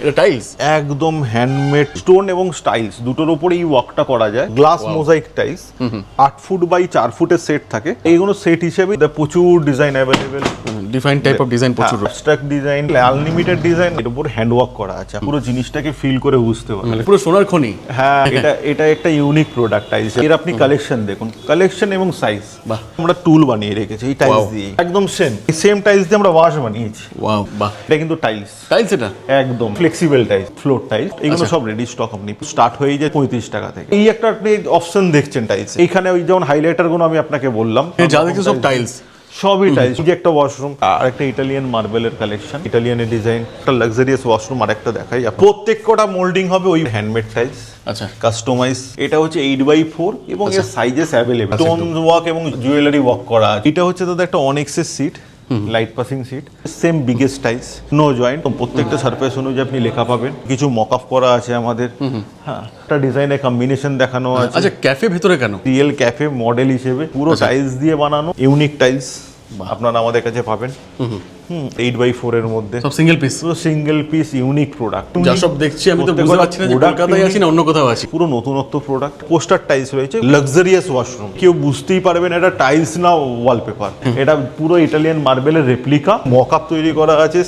এটা টাইলস একদম handmade stone এবং স্টাইলস দুটোর উপরে এই ওয়ার্কটা করা যায়। Glass mosaic tiles 8 foot by 4 ফুটের সেট থাকে। এইগুলো সেট হিসেবে প্রচুর design available, define type of design প্রচুর। অ্যাবস্ট্রাক্ট ডিজাইন, আনলিমিটেড ডিজাইন, এর উপর হ্যান্ড ওয়ার্ক করা আছে। পুরো জিনিসটাকে ফিল করে বুঝতে পারবেন, পুরো সোনার খনি। হ্যাঁ, এটা একটা ইউনিক প্রোডাক্ট টাইলস। এর আপনি কালেকশন দেখুন, কালেকশন এবং সাইজ। বাহ। আমরা টুল বানিয়ে রেখেছি এই টাইলস দিয়ে, একদম সেম টাইলস দিয়ে আমরা ওয়াশ বানিয়েছি। ওয়াও, বাহ। এটা কিন্তু টাইলস এটা একদম ফ্লেক্সিবল টাইলস, ফ্লোর টাইলস। এগুলো সব রেডি স্টক, আপনি স্টার্ট হয়ে যায় 35 টাকা থেকে। এই একটা আপনি অপশন দেখছেন টাইলস, এইখানে ওই যেমন হাইলাইটার গুলো আমি আপনাকে বললাম, যা দেখছেন সব টাইলস, সবই টাইলস। যে একটা ওয়াশরুম, আর একটা ইটালিয়ান মার্বেলের কালেকশন, ইটালিয়ানের ডিজাইন, একটা লাক্সারিয়াস ওয়াশরুম। আর একটা দেখাই, প্রত্যেকটা মোল্ডিং হবে ওই হ্যান্ডমেড টাইলস। আচ্ছা, কাস্টমাইজ। এটা হচ্ছে 8x4 এবং এর সাইজেস অ্যাভেলেবল। স্টোন ওয়ার্ক এবং জুয়েলারি ওয়ার্ক করা আছে। এটা হচ্ছে দাদা একটা অনেক্সের sheet, light passing sheet, same biggest tiles, no joint. প্রত্যেকটা সারফেস অনুযায়ী আপনি লেখা পাবেন। কিছু মক আপ করা আছে আমাদের। হ্যাঁ, একটা ডিজাইনের কম্বিনেশন দেখানো আছে। আচ্ছা, ক্যাফে ভেতরে কেন? রিয়েল ক্যাফে মডেল হিসেবে পুরো টাইলস দিয়ে বানানো, ইউনিক টাইলস আপনারা আমাদের কাছে পাবেন। 8x4 এর মধ্যে সব সিঙ্গেল পিস, পুরো সিঙ্গেল পিস ইউনিক প্রোডাক্ট। যা সব দেখছি আমি তো বুঝতে পারছি না যে কলকাতায় আছি না অন্য কোথাও আছি। পুরো নতুনত্ব প্রোডাক্ট। পোস্টার টাইলস রয়েছে, লাক্সারিয়াস ওয়াশরুম। কেউ বুঝতেই পারবে না এটা টাইলস না ওয়ালপেপার। এটা পুরো ইটালিয়ান মার্বেলের রেপ্লিকা, মকআপ তৈরি করা আছে।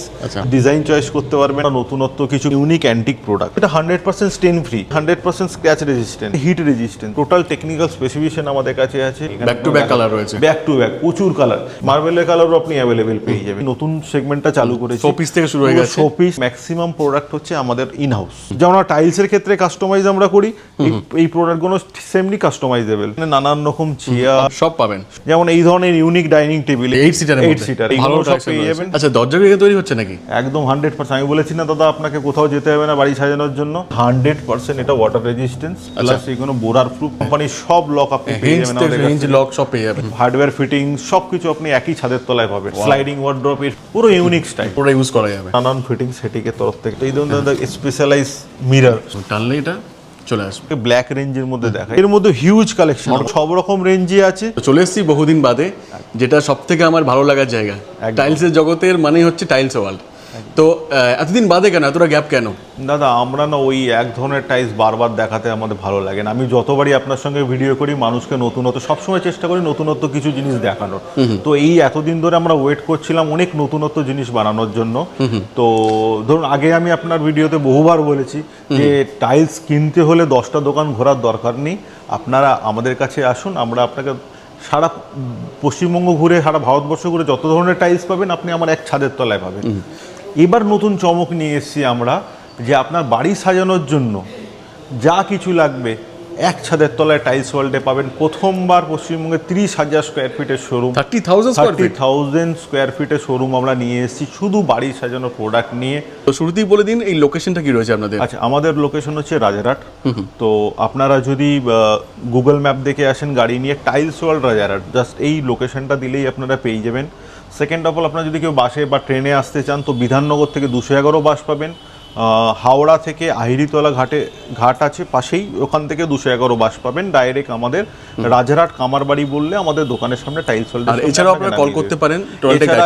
ডিজাইন চয়েস করতে পারবেন। নতুনত্ব কিছু ইউনিক অ্যান্টিক প্রোডাক্ট। এটা 100% stain free, 100% scratch resistant, heat resistant. Total technical specification আমাদের কাছে আছে। ব্যাক টু ব্যাক কালার রয়েছে, ব্যাক টু ব্যাক প্রচুর কালার। মার্বেলের কালারও আপনি অ্যাভেলেবেল পেয়ে যাবেন। নতুন সেগমেন্টটা চালু করেছি, শোপিস থেকে শুরু হয়ে গেছে। শোপিস ম্যাক্সিমাম প্রোডাক্ট হচ্ছে আমাদের ইন হাউস। যেমন টাইলসের ক্ষেত্রে কাস্টমাইজ আমরা করি, এই প্রোডাক্টগুলো সেমলি কাস্টমাইজেবল। নানান রকম চেয়ার সব পাবেন, যেমন এই ধরনের ইউনিক ডাইনিং টেবিল 8 সিটার ভালো সব পেয়ে যাবেন। আচ্ছা, দরজা এখানে তৈরি হচ্ছে নাকি? একদম 100%। আমি বলেছি না দাদা, আপনাকে কোথাও যেতে হবে না বাড়ি সাজানোর জন্য। 100% এটা ওয়াটার রেজিস্ট্যান্স, প্লাস এগুলো বোরার প্রুফ। কোম্পানির সব লক আপনি পেয়ে যাবেন আমাদের কাছে। হিঞ্জ লক সব পেয়ে যাবেন। হার্ডওয়্যার ফিটিং সবকিছু আপনি একই ছাদের তলায় পাবেন। স্লাইডিং ওয়ার্ড্রপ, এর পুরো ইউনিক স্টাইল, পুরো ইউজ করা যাবে। নানান ফিটিং সেটিংয়ের তরফ থেকে। এই ধরনের স্পেশালাইজ মিরর টানলে এটা চলে আসবে। ব্ল্যাক রেঞ্জের মধ্যে দেখায়। এর মধ্যে হিউজ কালেকশন, সব রকম রেঞ্জে আছে। চলে এসেছি বহুদিন বাদে, যেটা সব থেকে আমার ভালো লাগার জায়গা। টাইলসের জগতের মানে হচ্ছে টাইলস ওয়ার্ল্ড। তো এতদিন বাদে কেন, এতটা গ্যাপ কেন? দাদা, আমরা না ওই এক ধরনের টাইলস বারবার দেখাতে আমাদের ভালো লাগে না। আমি যতবারই আপনার সঙ্গে ভিডিও করি, মানুষকে নতুনত্ব সবসময় চেষ্টা করি, নতুনত্ব কিছু জিনিস দেখানোর। তো এই এতদিন ধরে আমরা ওয়েট করছিলাম অনেক নতুনত্ব জিনিস বানানোর জন্য। তো ধরুন, আগে আমি আপনার ভিডিওতে বহুবার বলেছি যে টাইলস কিনতে হলে 10টা দোকান ঘোরার দরকার নেই, আপনারা আমাদের কাছে আসুন। আমরা আপনাকে সারা পশ্চিমবঙ্গ ঘুরে, সারা ভারতবর্ষ ঘুরে যত ধরনের টাইলস পাবেন আপনি আমার এক ছাদের তলায় পাবেন। এবার নতুন চমক নিয়ে এসেছি আমরা, যে আপনার বাড়ি সাজানোর জন্য যা কিছু লাগবে এক ছাদের তলায় টাইলস ওয়ার্ল্ডে পাবেন। প্রথমবার পশ্চিমবঙ্গে 30,000 স্কোয়ার ফিটের শোরুম, 30,000 স্কোয়ার ফিটের শোরুম আমরা নিয়ে এসেছি শুধু বাড়ি সাজানোর প্রোডাক্ট নিয়ে। তো শুরুতেই বলে দিন এই লোকেশনটা কি রয়েছে আপনাদের? আচ্ছা, আমাদের লোকেশন হচ্ছে রাজারহাট। তো আপনারা যদি গুগল ম্যাপ দেখে আসেন গাড়ি নিয়ে, টাইলস ওয়ার্ল্ড রাজারহাট, জাস্ট এই লোকেশনটা দিলেই আপনারা পেয়ে যাবেন। সেকেন্ড অফ অল, আপনারা যদি কেউ বাসে বা ট্রেনে আসতে চান তো বিধাননগর থেকে 211 বাস পাবেন। হাওড়া থেকে আহিরিতলা ঘাট আছে পাশেই, ওখান থেকে 211 বাস পাবেন। ডাইরেক্ট আমাদের রাজারহাট কামারবাড়ি বললে আমাদের দোকানের সামনে টাইলস ওয়ার্ল্ড। আর এছাড়াও আপনারা কল করতে পারেন,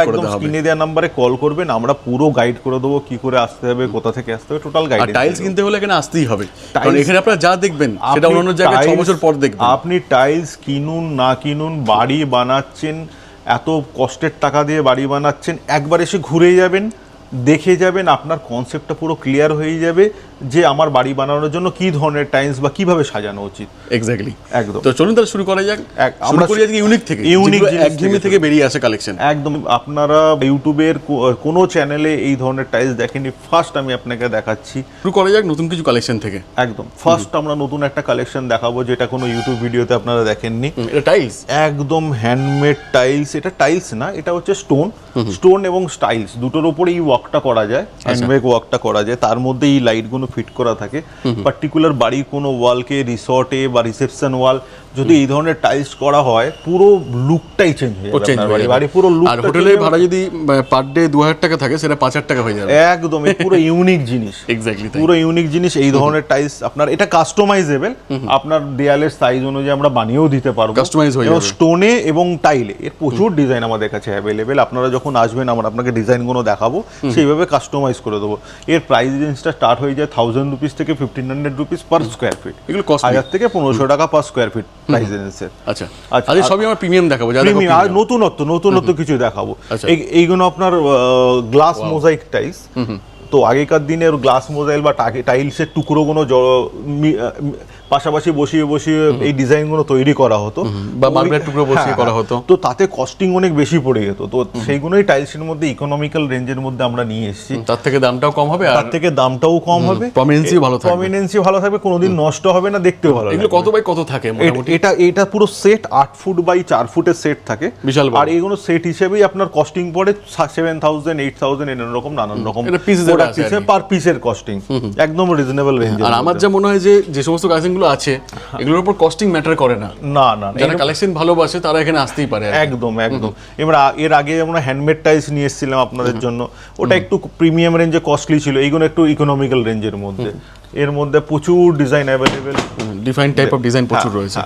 একদম স্ক্রিনে দেওয়া নম্বরে কল করবেন, আমরা পুরো গাইড করে দেবো কি করে আসতে হবে, কোথা থেকে আসতে হবে, টোটাল গাইড। টাইলস কিনতে হলে এখানে আসতেই হবে, কারণ এখানে আপনারা যা দেখবেন সেটা অন্য জায়গায় 6 বছর পর দেখবেন। আপনি টাইলস কিনুন না কিনুন, বাড়ি বানাচ্ছেন, এত কষ্টের টাকা দিয়ে বাড়ি বানাচ্ছেন, একবার এসে ঘুরে যাবেন, দেখে যাবেন, আপনার কনসেপ্টটা পুরো ক্লিয়ার হয়ে যাবে যে আমার বাড়ি বানানোর জন্য কি ধরনের টাইলস বা কিভাবে সাজানো উচিত। এক্স্যাক্টলি, একদম। তো চলুন তাহলে শুরু করা যাক। আমরা করি আজকে ইউনিক থেকে, ইউনিক একঘেয়েমি থেকে বেরিয়ে আসে কালেকশন। একদম। আপনারা ইউটিউবের কোনো চ্যানেলে এই ধরনের টাইলস দেখেননি, ফার্স্ট আমি আপনাকে দেখাচ্ছি। শুরু করা যাক নতুন কিছু কালেকশন থেকে। একদম ফার্স্ট আমরা নতুন একটা কালেকশন দেখাবো যেটা কোনো ইউটিউব ভিডিওতে আপনারা দেখেননি। এটা টাইলস, একদম হ্যান্ডমেড টাইলস। এটা টাইলস না, এটা হচ্ছে স্টোন এবং স্টাইলস দুটোর উপরে এই ওয়ার্কটা করা যায়, হ্যান্ডমেড ওয়ার্কটা করা যায়। তার মধ্যে এই লাইটগুলো ফিট করা থাকে। পার্টিকুলার বাড়ির কোনো ওয়ালকে, রিসর্টে বা রিসেপশন ওয়াল যদি এই ধরনের টাইলস করা হয় পুরো লুকটাই চেঞ্জ হয়ে যাবে আপনার বাড়ি, বাড়ি পুরো লুক। আর হোটেলের ভাড়া যদি পার ডে 2000 টাকা থাকে সেটা 5000 টাকা হয়ে যাবে। একদম পুরো ইউনিক জিনিস, এক্স্যাক্টলি পুরো ইউনিক জিনিস। এই ধরনের টাইলস আপনার এটা কাস্টমাইজেবল, আপনার দেয়ালের সাইজ অনুযায়ী আমরা বানিয়েও দিতে পারবো, কাস্টমাইজ হয়ে যাবে। স্টোনে এবং টাইলে এর প্রচুর ডিজাইন আমাদের কাছে অ্যাভেলেবেল। আপনারা যখন আসবেন আমরা আপনাকে ডিজাইনগুলো দেখাবো, সেইভাবে কাস্টমাইজ করে দেবো। এর প্রাইস রেঞ্জটা স্টার্ট হয়ে যায় 1000 রুপিস থেকে 1500 রুপিস পার স্কোয়ার ফিট। এগুলো কস্ট 1000 থেকে 1500 টাকা পার স্কোয়ার ফিট প্রাইস রেঞ্জের। আচ্ছা আচ্ছা, সবই আমরা প্রিমিয়াম দেখাবো, যা প্রিমিয়াম আর নতুনত্ব কিছু দেখাবো। এইগুলো আপনার গ্লাস মোজাইক টাইলস। তো আগেকার দিনের গ্লাস মোজাইল বা টাইলসের টুকরোগুলো পাশাপাশি বসিয়ে বসিয়ে এই ডিজাইনগুলো তৈরি করা হতো, বা মার্বেলের টুকরো বসিয়ে করা হতো। তো তাতে কস্টিং অনেক বেশি পড়ে যেত। তো সেইগুলোই টাইলসের মধ্যে ইকোনমিক্যাল রেঞ্জের মধ্যে আমরা নিয়ে এসেছি। তার থেকে দামটাও কম হবে, তার থেকে দামটাও কম হবে, প্রমিনেন্সিও ভালো থাকবে। প্রমিনেন্সি ভালো থাকবে, কোনোদিন নষ্ট হবে না, দেখতেও ভালো এগুলো লাগবে। কত বাই কত থাকে মোটামুটি? এটা পুরো সেট 8 ফুট বাই 4 ফুটের সেট থাকে, বিশাল বড়। আর এইগুলো সেট হিসেবেই আপনার কস্টিং পড়ে 7000 8000 এরকম নানান রকম এটা piece হিসেবে আছে আর কি। পার পিসের কস্টিং একদম রিজনেবল রেঞ্জ। আর আমার যা মনে হয় যে সমস্ত কালেকশনগুলো আছে এগুলোর উপর কস্টিং ম্যাটার করে না। না না, যারা কালেকশন ভালোবাসে তারা এখানে আসতেই পারে। একদম একদম। আমরা এর আগে আমরা হ্যান্ডমেড টাইলস নিয়ে এসেছিলাম আপনাদের জন্য, ওটা একটু প্রিমিয়াম রেঞ্জে কস্টলি ছিল, এইগুলো একটু ইকোনমিক্যাল রেঞ্জের মধ্যে। এর মধ্যে প্রচুর design available, define type of design প্রচুর রয়েছে।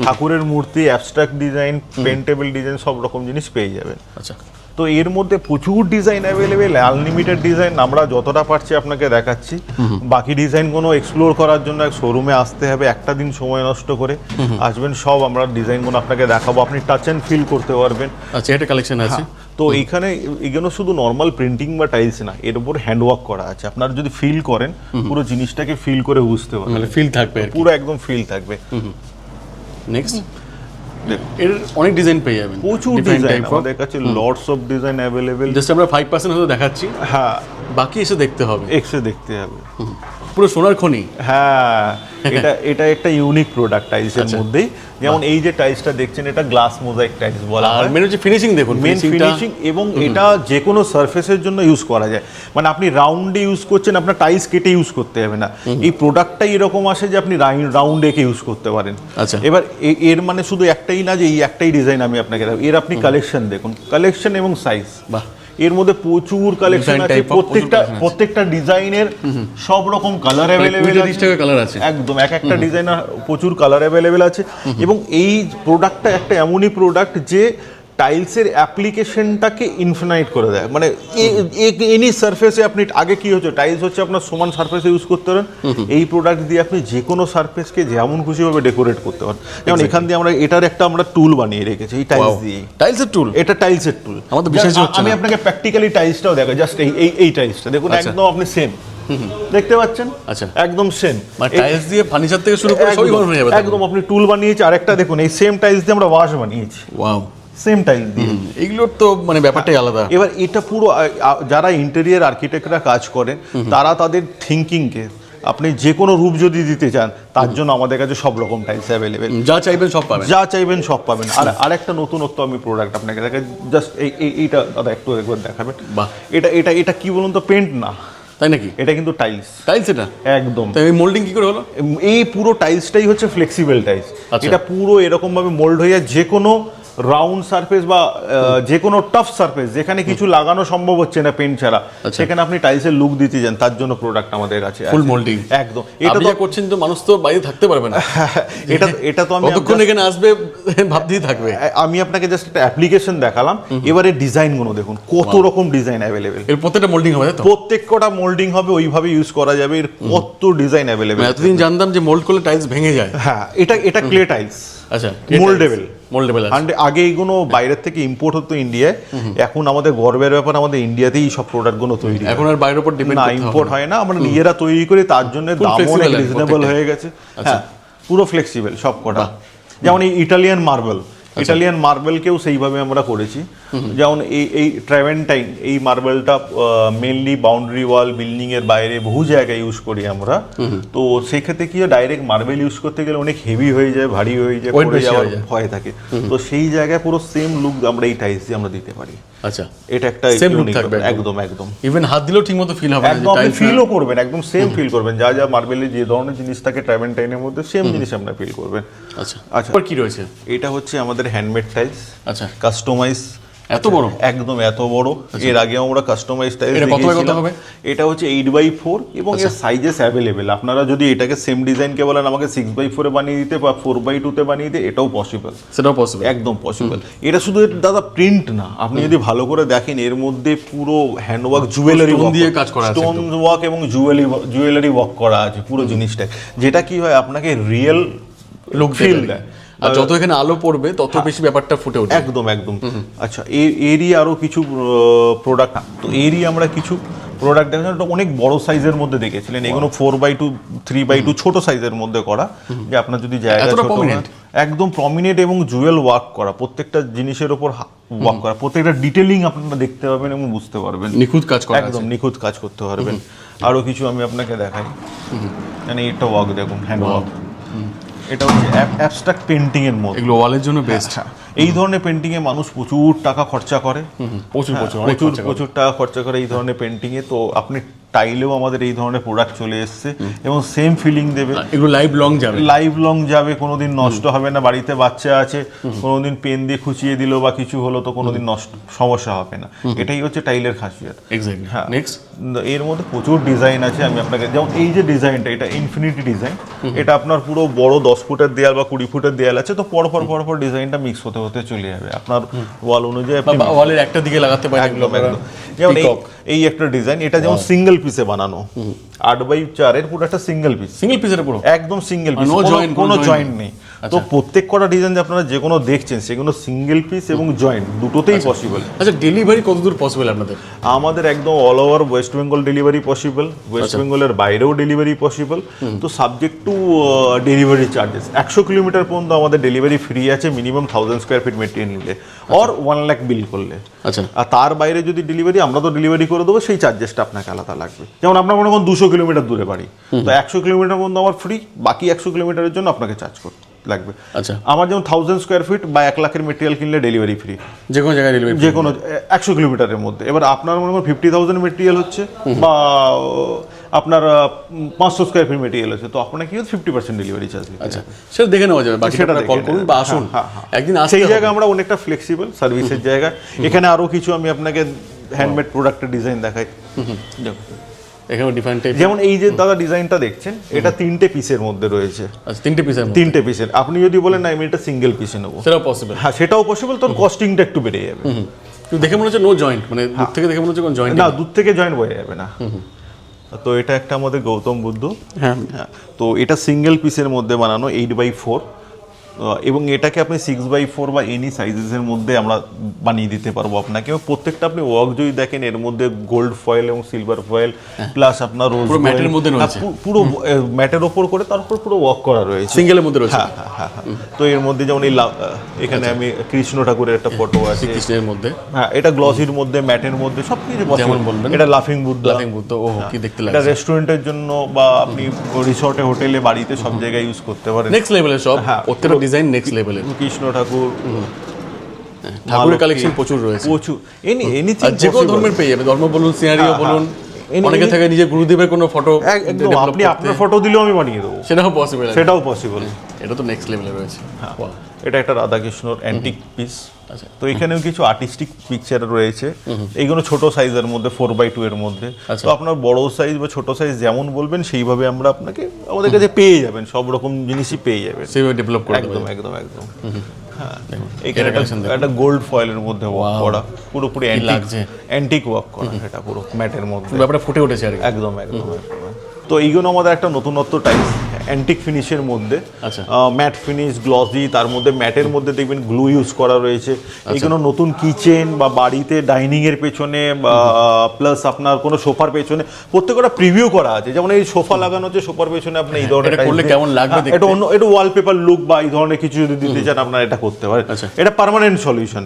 ঠাকুরের মূর্তি, অ্যাবস্ট্রাক্ট ডিজাইন, পেন্টেবল ডিজাইন, সব রকম জিনিস পেয়ে যাবেন। আচ্ছা, তো এর মধ্যে প্রচুর ডিজাইন অ্যাভেলেবেল, আনলিমিটেড ডিজাইন। আমরা যতটা পারছি আপনাকে দেখাচ্ছি। বাকি ডিজাইনগুলো এক্সপ্লোর করার জন্য শোরুমে আসতে হবে, একটা দিন সময় নষ্ট করে আসবেন, সব আমরা ডিজাইনগুলো আপনাকে দেখাবো, আপনি টাচ অ্যান্ড ফিল করতে পারবেন। আচ্ছা, এটা কালেকশন আছে। তো এইখানে এগুলো শুধু নর্মাল প্রিন্টিং বা টাইলস না, এর উপর হ্যান্ডওয়ার্ক করা আছে। আপনারা যদি ফিল করেন, পুরো জিনিসটাকে ফিল করে বুঝতে পারবেন, মানে ফিল থাকবে, পুরো একদম ফিল থাকবে। নেক্সট, এর অনেক ডিজাইন পেয়ে যাবেন, প্রচুর ডিজাইন আমাদের কাছে, lots of design available. Just আমরা 5% হয়তো দেখাচ্ছি, হ্যাঁ, বাকি এসে দেখতে হবে, এক্সে দেখতে হবে। পুরো সোনার খনি। হ্যাঁ, এটা একটা ইউনিক প্রোডাক্ট টাইলসের মধ্যেই। যেমন এই যে টাইলসটা দেখছেন, এটা গ্লাস মোজাইক টাইলস বলা হয়। আর মেন হচ্ছে ফিনিশিং, দেখুন মেন ফিনিশিং, এবং এটা যে কোনো সারফেসের জন্য ইউজ করা যায়। মানে আপনি রাউন্ডে ইউজ করছেন, আপনার টাইলস কেটে ইউজ করতে হবে না। এই প্রোডাক্টটাই এরকম আসে যে আপনি রাউন্ড এঁকে ইউজ করতে পারেন। আচ্ছা, এবার এর মানে শুধু একটাই না যে এই একটাই ডিজাইন আমি আপনাকে দেখাবো, এর আপনি কালেকশন দেখুন, কালেকশন এবং সাইজ। বাহ, এর মধ্যে প্রচুর কালেকশন আছে, প্রত্যেকটা ডিজাইনের সব রকম কালার অ্যাভেলেবেল আছে। কালার আছে একদম, একটা ডিজাইনের প্রচুর কালার অ্যাভেলেবেল আছে। এবং এই প্রোডাক্টটা একটা এমনই প্রোডাক্ট যে টাইলসের অ্যাপ্লিকেশনটাকে ইনফিনাইট করে দেয়। মানে এনি সারফেসে আপনি, আগে কি হচ্ছে, টাইলস হচ্ছে আপনার সমান সারফেসে ইউজ করতে পারেন, এই প্রোডাক্ট দিয়ে আপনি যে কোনো সারফেসকে যেমন খুশিভাবে ডেকোরেট করতে পারেন। যেমন এখান দিয়ে আমরা এটার একটা আমরা টুল বানিয়ে রেখেছি, এই টাইলস দিয়ে। টাইলসের টুল? এটা টাইলসের টুল। আমাদের বিশেষ হচ্ছে আমি আপনাকে প্র্যাকটিক্যালি টাইলসটাও দেখাই, জাস্ট এই টাইলসটা দেখুন, একদম আপনি সেম দেখতে পাচ্ছেন। আচ্ছা, একদম সেম। মানে টাইলস দিয়ে ফার্নিচার থেকে শুরু করে সবই বানানো যাবে। একদম, আপনি টুল বানিয়েছি, আরেকটা দেখুন এই সেম টাইলস দিয়ে আমরা ওয়াশ বানিয়েছি। ওয়াও, সেম টাইলস দিয়ে। এগুলোর তো মানে ব্যাপারটাই আলাদা। এবার এটা পুরো যারা ইন্টেরিয়ার আর্কিটেক্টরা কাজ করেন, তারা তাদের থিঙ্কিংকে আপনি যে কোনো রূপ যদি দিতে চান, তার জন্য আমাদের কাছে সব রকম টাইলস অ্যাভেলেবেল, যা চাইবেন সব পাবেন, যা চাইবেন সব পাবেন। আর আরেকটা নতুনত্ব আমি প্রোডাক্ট আপনাকে দেখাই, জাস্ট এইটা দাদা একটু একবার দেখাবেন। বাহ, এটা কি বলুন তো, পেন্ট না, তাই নাকি? এটা কিন্তু টাইলস। টাইলস এটা একদম। তাই মোল্ডিং কি করে হলো? এই পুরো টাইলসটাই হচ্ছে ফ্লেক্সিবল টাইলস। আচ্ছা। এটা পুরো এরকম ভাবে মোল্ড হয়ে যায়, যে কোনো রাউন্ড সারফেস বা যে কোনো টাফ সারফেস যেখানে কিছু লাগানো সম্ভব হচ্ছে না পেন্ট ছাড়া, সেখানে আপনি টাইলসের লুক দিতে যান, তার জন্য প্রোডাক্ট আমাদের কাছে ফুল মোল্ডিং। একদম। এটা তো করছেন, তো মানুষ তো বাইরে থাকতে পারবে না, এটা তো আমি কতক্ষণ এখানে আসবে ভাবতেই থাকবে। আমি আপনাকে জাস্ট একটা অ্যাপ্লিকেশন দেখালাম। এবারে ডিজাইনগুলো দেখুন, কত রকম ডিজাইন অ্যাভেলেবেল। এর প্রত্যেকটা মোল্ডিং হবে, তো প্রত্যেকটা মোল্ডিং হবে, ওইভাবে ইউজ করা যাবে। এর কত ডিজাইন অ্যাভেলেবেল। এতদিন জানতাম যে মোল্ড করলে টাইলস ভেঙে যায়। হ্যাঁ, এটা ক্লে টাইলস। আচ্ছা, মোল্ডেবল। আছে। আগে এইগুলো বাইরের থেকে ইম্পোর্ট হতো ইন্ডিয়ায়, এখন আমাদের গর্বের ব্যাপার আমাদের ইন্ডিয়াতেই সব প্রোডাক্টগুলো তৈরি। এখন আর বাইরের উপর ডিপেন্ড না, ইম্পোর্ট হয় না, আমরা নিজেরা তৈরি করি, তার জন্য দাম অনেক রিজনেবল হয়ে গেছে। হ্যাঁ, পুরো ফ্লেক্সিবল সব কটা। যেমন এই ইটালিয়ান মার্বেল, ইটালিয়ান মার্বেলকেও সেইভাবে আমরা করেছি। যেমন এই ট্রাভেন্টাইন এই মার্বেলটা মেনলি বাউন্ডারি ওয়াল, বিল্ডিং এর বাইরে বহু জায়গায় ইউজ করি আমরা। তো সেক্ষেত্রে কি ডাইরেক্ট মার্বেল ইউজ করতে গেলে অনেক হেভি হয়ে যায়, ভারী হয়ে যায়, পড়ে যাওয়ার ভয় থাকে। তো সেই জায়গায় পুরো সেম লুক আমরা এই টাইলস দিয়ে আমরা দিতে পারি। আচ্ছা, এটা একটা সেম লুক থাকবে একদম একদম। ইভেন হাত দিলেও ঠিকমতো ফিল হবে না, একদম আপনি ফিলও করবেন, একদম সেম ফিল করবেন। যা যা মার্বেলের যে ধরনের জিনিস থাকে ট্রাভেন্টাইনের মধ্যে সেম জিনিস আমরা ফিল করবেন। আচ্ছা আচ্ছা, আর কি রয়েছে? এটা হচ্ছে আমাদের হ্যান্ডমেড টাইলস। আচ্ছা, কাস্টমাইজ। এত বড়? একদম এত বড়। এর আগে আমরা কাস্টমাইজ টাইলস এটা কত বাই কত হবে? এটা হচ্ছে 8x4 এবং এর সাইজেস অ্যাভেলেবেল। আপনারা যদি এটাকে সেম ডিজাইনকে বলেন আমাকে 6x4 এ বানিয়ে দিতে বা 4x2 তে বানিয়ে দিতে, এটাও পসিবল। সেটাও পসিবল, একদম পসিবল। এটা শুধু দাদা প্রিন্ট না, আপনি যদি ভালো করে দেখেন এর মধ্যে পুরো হ্যান্ডওয়ার্ক, জুয়েলারি দিয়ে কাজ করা আছে, স্টোন ওয়ার্ক এবং জুয়েলারি ওয়ার্ক করা আছে পুরো জিনিসটা, যেটা কি হয় আপনাকে রিয়েল লুক ফিল দেয়। আর যত এখানে আলো পড়বে তত বেশি ব্যাপারটা ফুটে ওঠে। একদম একদম। আচ্ছা, এরই আরো কিছু প্রোডাক্ট, তো এরই আমরা কিছু প্রোডাক্ট দেখেন অনেক বড় সাইজের মধ্যে দেখেছিলেন। এগুলো 4x2, 3x2 ছোট সাইজের মধ্যে করা, যে আপনার যদি জায়গা ছোট, একদম প্রমিনেন্ট এবং জুয়েল ওয়ার্ক করা, প্রত্যেকটা জিনিসের উপর ওয়ার্ক করা, প্রত্যেকটা ডিটেলিং আপনারা দেখতে পাবেন এবং বুঝতে পারবেন। নিখুঁত কাজ করা, একদম নিখুঁত কাজ করতে পারবেন। আরো কিছু আমি আপনাকে দেখাই, মানে এটা ওয়ার্ক দেখুন, হ্যান্ড ওয়ার্ক। এটা হচ্ছে অ্যাবস্ট্রাক্ট পেন্টিং এর মধ্যে, এগুলো ওয়ালের জন্য বেস্ট। এই ধরনের পেন্টিং এ মানুষ প্রচুর টাকা খরচা করে, প্রচুর টাকা খরচা করে এই ধরনের পেন্টিং এ। তো আপনি টাইলেও আমাদের এই ধরনের প্রোডাক্ট চলে এসেছে এবং সেম ফিলিং দেবে। এগুলো লাইভ লং যাবে, কোনোদিন নষ্ট হবে না। বাড়িতে বাচ্চা আছে, কোনোদিন পেন দিয়ে খুঁচিয়ে দিল বা কিছু হলো তো কোনোদিন সমস্যা হবে না। এটাই হচ্ছে টাইলের খাসিয়ত। হ্যাঁ, নেক্সট এর মধ্যে প্রচুর ডিজাইন আছে। আমি আপনাকে, যেমন এই যে ডিজাইনটা, এটা ইনফিনিটি ডিজাইন। এটা আপনার পুরো বড় 10 ফুটের দেয়াল বা 20 ফুটের দেয়াল আছে, তো পরপর ডিজাইনটা মিক্স হতে হতে চলে যাবে আপনার ওয়াল অনুযায়ী। আপনি ওয়ালের একটা দিকে লাগাতে পারেন। একদম একদম। যেমন এই একটা ডিজাইন, এটা যেমন সিঙ্গেল পিসে বানানো, 8x4 এর পুরো একটা সিঙ্গেল পিসের পুরো একদম সিঙ্গেল পিস, কোনো জয়েন্ট নেই। তো প্রত্যেক কটা ডিজাইন যে আপনারা যে কোনো দেখছেন সেগুলো সিঙ্গেল পিস এবং জয়েন্ট দুটোতেই পসিবল। আচ্ছা, ডেলিভারি কতদূর পসিবল আপনাদের? আমাদের একদম all over West Bengal delivery possible, West বেঙ্গলের বাইরেও ডেলিভারি পসিবল। তো subject to delivery charges. 100 kilometre পর্যন্ত আমাদের ডেলিভারি ফ্রি আছে, মিনিমাম 1000 স্কোয়ার ফিট মেটেরিয়াল নিলে, অর 1 লাখ বিল করলে। আচ্ছা, আর তার বাইরে যদি ডেলিভারি, আমরা তো ডেলিভারি করে দেবো, সেই চার্জেসটা আপনাকে আলাদা লাগবে। যেমন আপনার মনে করুন 200 কিলোমিটার দূরে বাড়ি, তো 100 কিলোমিটার পর্যন্ত আমার ফ্রি, বাকি 100 কিলোমিটারের জন্য আপনাকে চার্জ করতে লাগবে। আচ্ছা, আমার যেমন 1000 স্কোয়ার ফিট বা 1 লাখের মেটেরিয়াল কিনলে ডেলিভারি ফ্রি, যে কোনো জায়গায় ডেলিভারি, যে কোনো 100 কিলোমিটারের মধ্যে। এবার আপনার মনে করেন 50,000 মেটেরিয়াল হচ্ছে বা আপনার 500 স্কোয়ার ফিট মেটেরিয়াল আছে, তো আপনাকে কি 50% ডেলিভারি চার্জ দিতে হবে। আচ্ছা, সেটা দেখে নেওয়া যাবে, বাকি সেটা কল করুন বা আসুন একদিন। সেই জায়গায় আমরা অনেকটা ফ্লেক্সিবল সার্ভিসের জায়গা। এখানে আরো কিছু আমি আপনাকে হ্যান্ডমেড প্রোডাক্টের ডিজাইন দেখাই। যেমন এই যে দাদা ডিজাইনটা দেখছেন, এটা 3টে পিসের মধ্যে রয়েছে। আচ্ছা, 3টে পিসের। আপনি যদি বলেন না আমি এটা সিঙ্গেল পিসে নেবো, সেটাও পসিবল। হ্যাঁ, সেটাও পসিবল। তোর কস্টিংটা একটু বেড়ে যাবে। দেখে মনে হচ্ছে নো জয়েন্ট, মানে দূর থেকে দেখে মনে হচ্ছে কোনো জয়েন্ট না, দূর থেকে জয়েন্ট বয়ে যাবে না। তো এটা একটা আমাদের গৌতম বুদ্ধ। হ্যাঁ, তো এটা সিঙ্গেল পিসের মধ্যে বানানো 8x4, এবং এটাকে আপনি 6x4 বা এনি সাইজেসের মধ্যে আমরা বানিয়ে দিতে পারবো আপনাকে। প্রত্যেকটা আপনি ওয়ার্ক যদি দেখেন, এর মধ্যে গোল্ড ফয়েল এবং সিলভার ফয়েল প্লাস আপনার রোজ ম্যাটের মধ্যে রয়েছে, পুরো ম্যাটের ওপর করে তারপর পুরো ওয়ার্ক করা রয়েছে, সিঙ্গেলের মধ্যে রয়েছে। হ্যাঁ। তো এর মধ্যে যেমন এই এখানে আমি কৃষ্ণ ঠাকুরের একটা ফটো আছে কৃষ্ণের মধ্যে। হ্যাঁ, এটা গ্লসির মধ্যে, ম্যাটের মধ্যে সবকিছু যেমন বলবেন। এটা লাফিং বুদ্ধ। ও কি দেখতে লাগে। এটা রেস্টুরেন্টের জন্য বা আপনি রিসর্টে, হোটেলে, বাড়িতে সব জায়গায় ইউজ করতে পারেন। নেক্সট লেভেলের সব, প্রত্যেকটা ডিজাইন নেক্সট লেভেলের। কৃষ্ণ ঠাকুর, ঠাকুরের কালেকশন প্রচুর রয়েছে, প্রচুর। এনিথিং যে কোনো ধর্মের পেয়ে যাবে, ধর্ম বলুন, সিনারিও বলুন। অনেকে থাকে নিজে গুরুদেবের কোনো ফটো, একদম আপনি আপনার ফটো দিলেও আমি বানিয়ে দেবো, সেটাও পসিবল। এটা তো নেক্সট লেভেলে রয়েছে। এটা একটা রাধাকৃষ্ণর অ্যান্টিক পিস। তো এখানেও কিছু আর্টিস্টিক পিকচার রয়েছে। এইগুলো ছোট সাইজের মধ্যে, 4x2 এর মধ্যে। তো আপনার বড় সাইজ বা ছোট সাইজ যেমন বলবেন সেইভাবে আমরা আপনাকে, আমাদের কাছে পেয়ে যাবেন, সব রকম জিনিসই পেয়ে যাবেন, সেইভাবে ডেভেলপ করে একদম একদম একদম। হ্যাঁ, এখানে একটা গোল্ড ফয়েলের মধ্যে ওয়ার্ক করা, পুরোপুরি অ্যান্টিক ওয়ার্ক করা, এটা পুরো ম্যাটের মধ্যে, ব্যাপারটা ফুটে উঠেছে আর একদম একদম। তো এইগুলো আমাদের একটা নতুনত্ব টাইপ অ্যান্টিক ফিনিশের মধ্যে, আচ্ছা। ম্যাট ফিনিশ, গ্লসি, তার মধ্যে ম্যাটের মধ্যে দেখবেন গ্লু ইউজ করা রয়েছে। এইগুলো নতুন কিচেন বা বাড়িতে ডাইনিং এর পেছনে বা প্লাস আপনার কোনো সোফার পেছনে প্রত্যেকটা প্রিভিউ করা আছে। যেমন এই সোফা লাগানো আছে, সোফার পেছনে আপনি এই ধরনের এটা করলে কেমন লাগবে দেখতে? এটা অন্য একটু ওয়ালপেপার লুক বা এই ধরনের কিছু যদি দিতে চান আপনারা এটা করতে পারেন। আচ্ছা। এটা পার্মানেন্ট সলিউশন।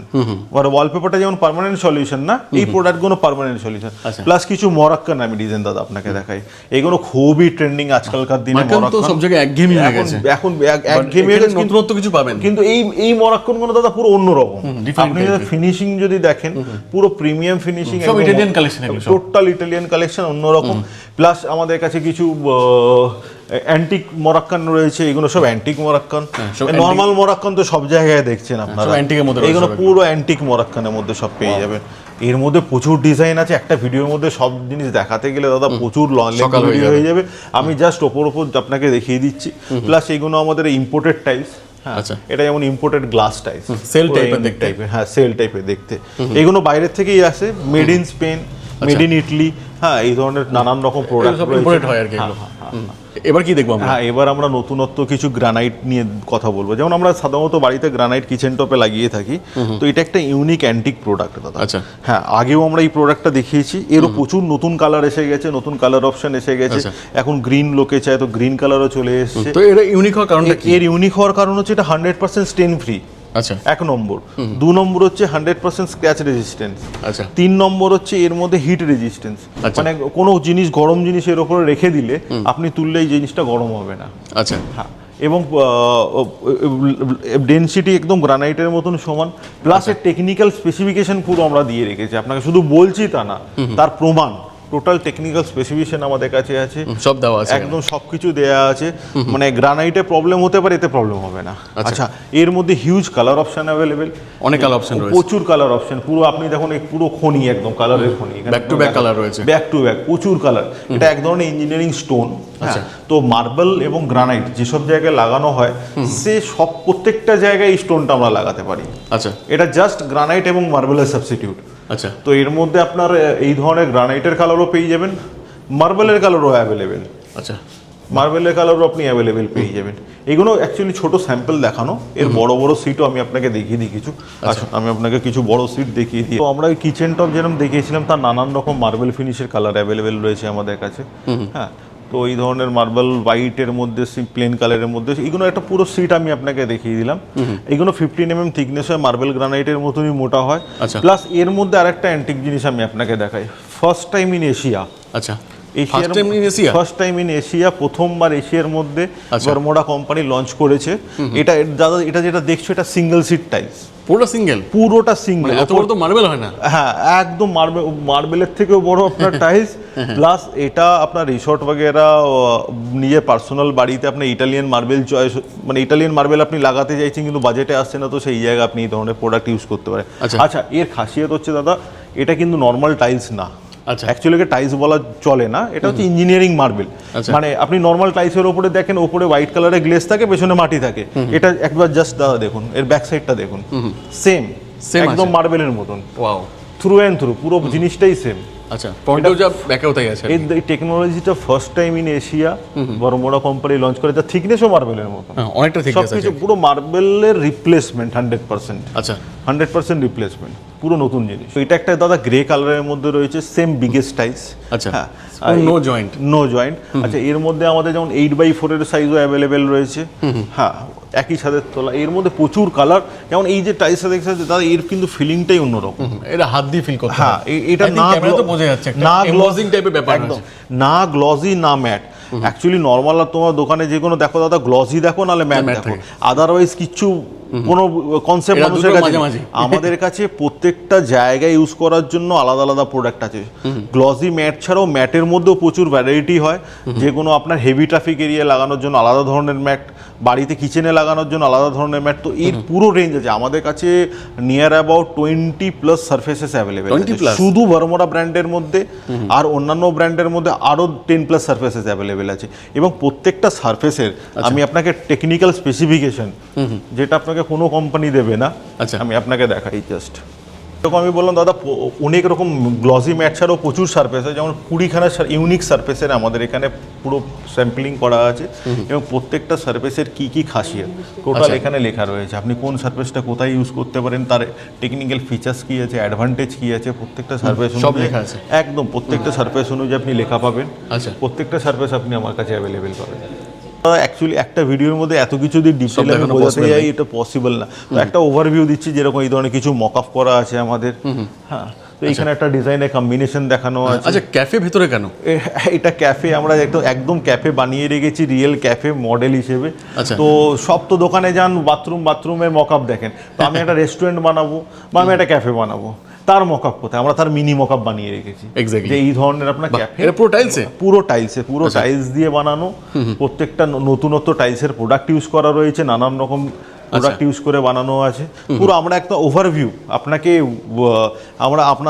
আর ওয়ালপেপারটা যেমন পার্মানেন্ট সলিউশন না, এই প্রোডাক্টগুলো পার্মানেন্ট সলিউশন। আচ্ছা। প্লাস কিছু মরাক্কান আমি ডিজাইন দাদা আপনাকে দেখাই, এগুলো খুবই ট্রেন্ডিং আজকালকার দিনে। মার্কান তো সব জায়গায় একঘেয়েমি হয়ে গেছে, এখন একঘেয়েমি হয়ে গেছে, নতুনত্ব কিছু পাবেন। কিন্তু এই মরাক্কানগুলো দাদা পুরো অন্যরকম। different আপনি type-এর। ফিনিশিং যদি দেখেন পুরো প্রিমিয়াম ফিনিশিং, সব Italian collection এগুলো সব। টোটাল ইটালিয়ান কালেকশন অন্যরকম। প্লাস আমাদের কাছে কিছু অ্যান্টিক মরাক্কান রয়েছে, এগুলো সব অ্যান্টিক মরাক্কান। সব নর্মাল মরাক্কান তো সব জায়গায় দেখছেন আপনারা, সব antique এর মধ্যে রয়েছে এগুলো সব। পুরো অ্যান্টিক মরাক্কানের মধ্যে সব পেয়ে যাবেন। এর মধ্যে প্রচুর ডিজাইন আছে, একটা ভিডিওর মধ্যে সব জিনিস দেখাতে গেলে দাদা প্রচুর সকাল হয়ে ভিডিও হয়ে যাবে। আমি জাস্ট ওপর আপনাকে দেখিয়ে দিচ্ছি। প্লাস এগুলো আমাদের ইম্পোর্টেড টাইপস। আচ্ছা। এটা যেমন ইম্পোর্টেড গ্লাস টাইপ, Cell type-এর দেখতে। হ্যাঁ সেল টাইপের দেখতে। এগুলো বাইরের থেকেই আসে, made in Spain, made in Italy. হ্যাঁ, এই ধরনের নানান রকম প্রোডাক্ট সব ইম্পোর্টেড হয় আর কি এগুলো। এবার কি দেখবো আমরা? হ্যাঁ, এবার আমরা নতুনত্ব কিছু গ্রানাইট নিয়ে কথা বলবো। যেমন আমরা সাধারণত বাড়িতে গ্রানাইট কিচেন টপে লাগিয়ে থাকি, তো এটা একটা ইউনিক অ্যান্টিক প্রোডাক্ট দাদা। আচ্ছা। হ্যাঁ, আগেও আমরা এই প্রোডাক্টটা দেখিয়েছি, এরও প্রচুর নতুন কালার এসে গেছে, নতুন কালার অপশন এসে গেছে। আচ্ছা। এখন গ্রিন লোকে চায়, তো গ্রিন কালারও চলে এসেছে। তো এটা ইউনিক হওয়ার কারণটা কি? এর ইউনিক হওয়ার কারণ হচ্ছে এটা 100% স্টেন ফ্রি, আচ্ছা 1 নম্বর। 2 নম্বর হচ্ছে 100% স্ক্র্যাচ রেজিস্ট্যান্স। আচ্ছা। 3 নম্বর হচ্ছে এর মধ্যে হিট রেজিস্ট্যান্স। আচ্ছা। মানে কোনো জিনিস গরম জিনিস এর উপরে রেখে দিলে আপনি তুললে এই জিনিসটা গরম হবে না। আচ্ছা। হ্যাঁ, এবং ডেনসিটি একদম গ্রানাইটের মতন সমান। প্লাস এর টেকনিক্যাল স্পেসিফিকেশন পুরো আমরা দিয়ে রেখেছি আপনাকে, শুধু বলছি তা না, তার প্রমাণ টোটাল টেকনিক্যাল স্পেসিফিকেশন আমাদের কাছে আছে, সব দেওয়া আছে একদম সবকিছু দেয়া আছে। মানে গ্রানাইটে প্রবলেম হতে পারে, এতে প্রবলেম হবে না। আচ্ছা, এর মধ্যে হিউজ কালার অপশন অ্যাভেলেবেল, অনেক কালার অপশন রয়েছে, প্রচুর কালার অপশন। পুরো আপনি দেখুন এই পুরো খনি, একদম কালারের খনি, ব্যাক টু ব্যাক কালার রয়েছে, ব্যাক টু ব্যাক প্রচুর কালার। এটা এক ধরনের ইঞ্জিনিয়ারিং স্টোন। আচ্ছা। তো মার্বেল এবং গ্রানাইট যেসব জায়গায় লাগানো হয়, সে সব প্রত্যেকটা জায়গায় এই স্টোনটা আমরা লাগাতে পারি। আচ্ছা। এটা জাস্ট গ্রানাইট এবং মার্বেলের সাবস্টিটিউট। আচ্ছা। তো এর মধ্যে আপনার এই ধরনের গ্রানাইটের কালারও পেয়ে যাবেন, মার্বেলের কালারও অ্যাভেলেবেল। আচ্ছা। মার্বেলের কালারও আপনি অ্যাভেলেবেল পেয়ে যাবেন। এগুলো অ্যাকচুয়ালি ছোট স্যাম্পল দেখানো, এর বড় বড় সিটও আমি আপনাকে দেখিয়ে দিই কিছু। আচ্ছা, আমি আপনাকে কিছু বড় সিট দেখিয়ে দিই। তো আমরা ওই কিচেন টপ যেরকম দেখিয়েছিলাম, তার নানান রকম মার্বেল ফিনিশের কালার অ্যাভেলেবেল রয়েছে আমাদের কাছে। হ্যাঁ, তো এই ধরনের মার্বেল হোয়াইটের মধ্যে, প্লেন কালারের মধ্যে, এইগুলো একটা পুরো সিট আমি আপনাকে দেখিয়ে দিলাম। এইগুলো 15 mm থিকনেস হয়, মার্বেল গ্রানাইটের মতনই মোটা হয়। আচ্ছা। প্লাস এর মধ্যে আরেকটা অ্যান্টিক জিনিস আমি আপনাকে দেখাই, ফার্স্ট টাইম ইন এশিয়া। আচ্ছা, first time in Asia, first time in Asia, প্রথমবার এশিয়ার মধ্যে আচ্ছা। বারমুডা কোম্পানি লঞ্চ করেছে। এটা দাদা, এটা যেটা দেখছো, এটা সিঙ্গেল সিট টাইলস, পুরোটা সিঙ্গেল, পুরোটা সিঙ্গেল। এত বড় তো মার্বেল হয় না। হ্যাঁ, একদম মার্বেলের থেকেও বড় আপনার টাইলস। প্লাস এটা আপনার রিসর্ট বগেরা, নিজের পার্সোনাল বাড়িতে আপনি ইটালিয়ান মার্বেল চয়েস, মানে ইটালিয়ান মার্বেল আপনি লাগাতে চাইছেন কিন্তু বাজেটে আসছে না, তো সেই জায়গায় আপনি এই ধরনের প্রোডাক্ট ইউজ করতে পারেন। আচ্ছা, এর খাসিয়ত হচ্ছে দাদা, এটা কিন্তু নর্মাল টাইলস না। আচ্ছা। অ্যাকচুয়ালি টাইলস বলা চলে না, এটা হচ্ছে ইঞ্জিনিয়ারিং মার্বেল। মানে আপনি নর্মাল টাইলসের উপরে দেখেন, উপরে হোয়াইট কালারের গ্লেজ থাকে, পেছনে মাটি থাকে। এটা একবার জাস্ট দাদা দেখুন, এর ব্যাক সাইডটা দেখুন, সেম একদম মার্বেলের মতন, ওয়াও, থ্রু অ্যান্ড থ্রু পুরো জিনিসটাই সেম। আচ্ছা, পয়েন্টও যা ব্যাকেও তাই আছে। এই টেকনোলজিটা first time in Asia Bermuda company launch করে, যা থিকনেসও মার্বেলের মতো, অনেকটা থিকনেস আছে, সবকিছু পুরো মার্বেলের রিপ্লেসমেন্ট 100%। আচ্ছা, 100% রিপ্লেসমেন্ট, পুরো নতুন জিনিস। তো এটা একটা দাদা গ্রে কালারের মধ্যে রয়েছে, সেম বিগেস্ট টাইস। আচ্ছা, হ্যাঁ, নো জয়েন্ট, নো জয়েন্ট। আচ্ছা, এর মধ্যে আমাদের যেমন 8x4 এর সাইজও অ্যাভেলেবেল রয়েছে। হ্যাঁ, একই ছাদের তলা, এর মধ্যে প্রচুর কালার। যেমন এই যে টাইসটা দেখছে দাদা, এর কিন্তু ফিলিংটাই অন্যরকম। এটা হাত দিয়ে ফিল করতে হ্যাঁ, এটা না ক্যামেরা তো বোঝা যাচ্ছে, না গ্লজিং টাইপের ব্যাপার, একদম না গ্লজি না ম্যাট। অ্যাকচুয়ালি নর্মাল তোমার দোকানে যে কোনো দেখো দাদা, গ্লজি দেখো নাহলে ম্যাট দেখো, আদারওয়াইজ কিচ্ছু কোনো কনসেপ্ট মানুষের কাছে। আমাদের কাছে প্রত্যেকটা জায়গায় ইউজ করার জন্য আলাদা আলাদা প্রোডাক্ট আছে। গ্লজি ম্যাট ছাড়াও ম্যাটের মধ্যেও প্রচুর ভ্যারাইটি হয়, যে কোনো আপনার হেভি ট্রাফিক এরিয়া লাগানোর জন্য আলাদা ধরনের ম্যাট, বাড়িতে কিচেনে লাগানোর জন্য আলাদা ধরনের ম্যাট। তো এর পুরো রেঞ্জ আছে আমাদের কাছে, নিয়ার অ্যাবাউট 20+ সারফেসেস অ্যাভেলেবেল আছে শুধু বারমুডা ব্র্যান্ডের মধ্যে। আর অন্যান্য ব্র্যান্ডের মধ্যে আরও 10+ সারফেসেস অ্যাভেলেবেল আছে। এবং প্রত্যেকটা সারফেসের আমি আপনাকে টেকনিক্যাল স্পেসিফিকেশন, যেটা আপনাকে কোনো কোম্পানি দেবে না, আমি আপনাকে দেখাই জাস্ট। এরকম আমি বললাম দাদা অনেক রকম গ্লসি ম্যাট ছাড়াও প্রচুর সারফেস আছে, যেমন 20খানা ইউনিক সারফেসের আমাদের এখানে পুরো স্যাম্পলিং করা আছে এবং প্রত্যেকটা সারফেসের কি কি খাসিয়ত টোটাল এখানে লেখা রয়েছে। আপনি কোন সারফেসটা কোথায় ইউজ করতে পারেন, তার টেকনিক্যাল ফিচার্স কি আছে, অ্যাডভান্টেজ কি আছে, প্রত্যেকটা সারফেস সব লেখা আছে একদম প্রত্যেকটা সারফেস অনুযায়ী আপনি লেখা পাবেন। আচ্ছা, প্রত্যেকটা সারফেস আপনি আমার কাছে অ্যাভেলেবেল পাবেন। অ্যাকচুয়ালি একটা ভিডিওর মধ্যে এত কিছু দিয়ে ডিটেইলে আমি বোঝাতে যাই এটা পসিবল না, তো একটা ওভারভিউ দিচ্ছি যেরকম এই ধরনের কিছু মক আপ করা আছে আমাদের। হ্যাঁ, তো এইখানে একটা ডিজাইনের কম্বিনেশন দেখানো আছে। আচ্ছা, ক্যাফে ভেতরে কেন? এটা ক্যাফে আমরা একদম ক্যাফে বানিয়ে রেখেছি, রিয়েল ক্যাফে মডেল হিসেবে। আচ্ছা। তো সব তো দোকানে যান বাথরুমের মক আপ দেখেন, তো আমি একটা রেস্টুরেন্ট বানাবো বা আমি একটা ক্যাফে বানাবো, তার মক আপ কোথায়, আমরা তার মিনি মক আপ বানিয়ে রেখেছি। Exactly. যে এই ধরনের আপনার ক্যাফে এটা পুরো টাইলসে? পুরো টাইলস দিয়ে বানানো, প্রত্যেকটা নতুনত্ব টাইলসের প্রোডাক্ট ইউজ করা রয়েছে, নানান রকম প্রোডাক্ট ইউজ করে বানানো আছে পুরো। আমরা একটা ওভারভিউ আপনাকে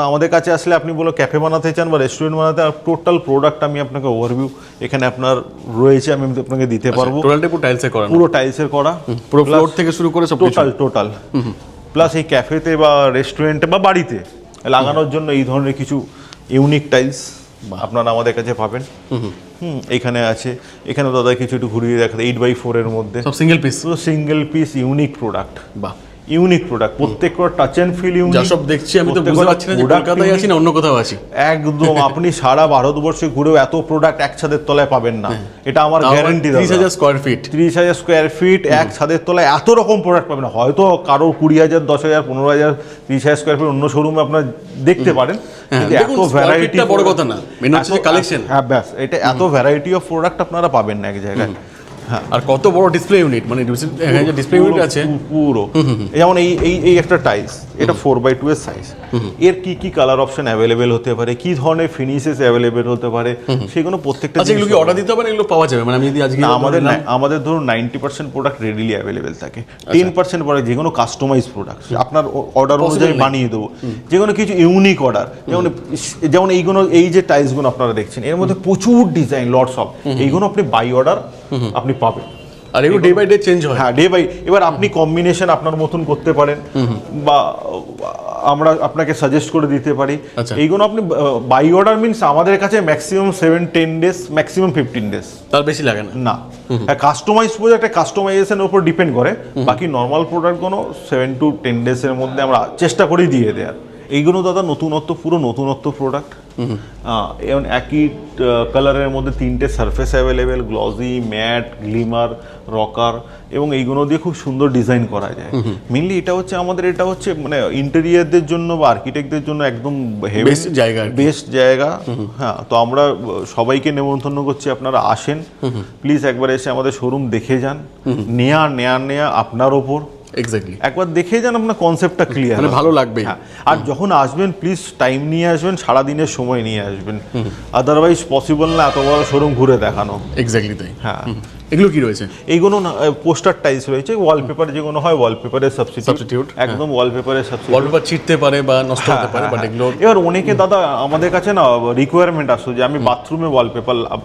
আমাদের কাছে আসলে আপনি বলো ক্যাফে বানাতে চান বা রেস্টুরেন্ট বানাতে, টোটাল প্রোডাক্ট আমি আপনাকে ওভারভিউ এখানে আপনার রয়েছে, আমি আপনাকে দিতে পারবো। টোটালটা পুরো টাইলসে করা? পুরো টাইলসের করা, পুরো ফ্লোর থেকে শুরু করে সব টোটাল প্লাস এই ক্যাফেতে বা রেস্টুরেন্টে বা বাড়িতে লাগানোর জন্য এই ধরনের কিছু ইউনিক টাইলস আপনারা আমাদের কাছে পাবেন। এখানে আছে, এখানে দাদা কিছু একটু ঘুরিয়ে দেখাতে 8x4 এর মধ্যে সব single piece, single piece unique product. বাহ, ইউনিক প্রোডাক্ট, প্রত্যেকটা টাচ এন্ড ফিল ইউনিক। যা সব দেখছি আমি তো বুঝতে পারছি না যে কলকাতায় আছি না অন্য কোথাও আছি। একদম আপনি সারা ভারতবর্ষে ঘুরেও এত প্রোডাক্ট এক ছাদের তলায় পাবেন না, এটা আমার guarantee. 30,000 square feet, 30,000 square feet এক ছাদের তলায় এত রকম প্রোডাক্ট পাবেন না। হয়তো কারো 20,000, 10,000, 15,000, 30,000 স্কয়ার ফিট অন্য শোরুমে আপনার দেখতে পারেন, কিন্তু এত ভ্যারাইটি বড় কথা না, মেন হচ্ছে কালেকশন। হ্যাঁ ব্যাস, এটা এত ভ্যারাইটি অফ প্রোডাক্ট আপনারা পাবেন না এক জায়গায়। হ্যাঁ, আর কত বড় ডিসপ্লে ইউনিট, মানে এখানে যে ডিসপ্লে ইউনিট আছে পুরো, যেমন এই একটা টাইলস, এটা 4x2 এর সাইজ, এর কি কি কালার অপশন অ্যাভেলেবেল হতে পারে, কি ধরনের ফিনিশেস অ্যাভেলেবেল হতে পারে, সেগুলো প্রত্যেকটা। আচ্ছা, এগুলো কি অর্ডার দিতে হবে না এগুলো পাওয়া যাবে? মানে আমি যদি আজকে আমাদের ধরুন 90% প্রোডাক্ট রেডিলি অ্যাভেলেবেল থাকে, 10% পরে যে কোনো কাস্টমাইজ প্রোডাক্ট আপনার অর্ডার অনুযায়ী বানিয়ে দেবো। যে কোনো কিছু ইউনিক অর্ডার, যেমন এইগুলো, এই যে টাইলসগুলো আপনারা দেখছেন এর মধ্যে প্রচুর ডিজাইন, লটস অফ, এইগুলো আপনি বাই অর্ডার আপনি পাবেন। আর এগুলো ডে বাই ডে চেঞ্জ হয়? হ্যাঁ, ডে বাই। এবার আপনি কম্বিনেশন আপনার মতন করতে পারেন বা আমরা আপনাকে সাজেস্ট করে দিতে পারি। এইগুলো আপনি বাই অর্ডার মিনস আমাদের কাছে ম্যাক্সিমাম 7-10 ডেজ, ম্যাক্সিমাম 15 ডেজ, তার বেশি লাগে না। কাস্টমাইজ প্রোডাক্ট কাস্টমাইজেশনের উপর ডিপেন্ড করে, বাকি নর্মাল প্রোডাক্টগুলো 7 to 10 ডেজের মধ্যে আমরা চেষ্টা করি দিয়ে দেওয়ার। এইগুলো দাদা নতুনত্ব, পুরো নতুনত্ব প্রোডাক্ট। এবং একই কালারের মধ্যে 3টে surface available, glossy, matt, glimmer, rocker, এবং এইগুলো দিয়ে খুব সুন্দর ডিজাইন করা যায়। মেনলি এটা হচ্ছে মানে ইন্টেরিয়ারদের জন্য বা আর্কিটেক্টদের জন্য একদম বেস্ট জায়গা। হ্যাঁ, তো আমরা সবাইকে নেমন্তন্ন করছি, আপনারা আসেন প্লিজ, একবার এসে আমাদের শোরুম দেখে যান। নেয়া আপনার ওপর, এক্স্যাক্টলি একবার দেখে যান, আপনার কনসেপ্টটা ক্লিয়ার, মানে ভালো লাগবে। আর যখন আসবেন প্লিজ টাইম নিয়ে আসবেন, সারাদিনের সময় নিয়ে আসবেন, আদারওয়াইজ পসিবল না এত বড় শোরুম ঘুরে দেখানো। এক্স্যাক্টলি তাই। হ্যাঁ, এগুলো কি রয়েছে? এইগুলো না পোস্টার টাইলস রয়েছে, ওয়ালপেপার যেগুলো হয় ওয়ালপেপারের সাবস্টিটিউট, একদম ওয়ালপেপারের সাবস্টিটিউট। ওয়ালপেপার ছিটতে পারে বা নষ্ট হতে পারে, বাট এগুলো এবার অনেকে দাদা আমাদের কাছে না রিকোয়ারমেন্ট আসছে যে আমি বাথরুমে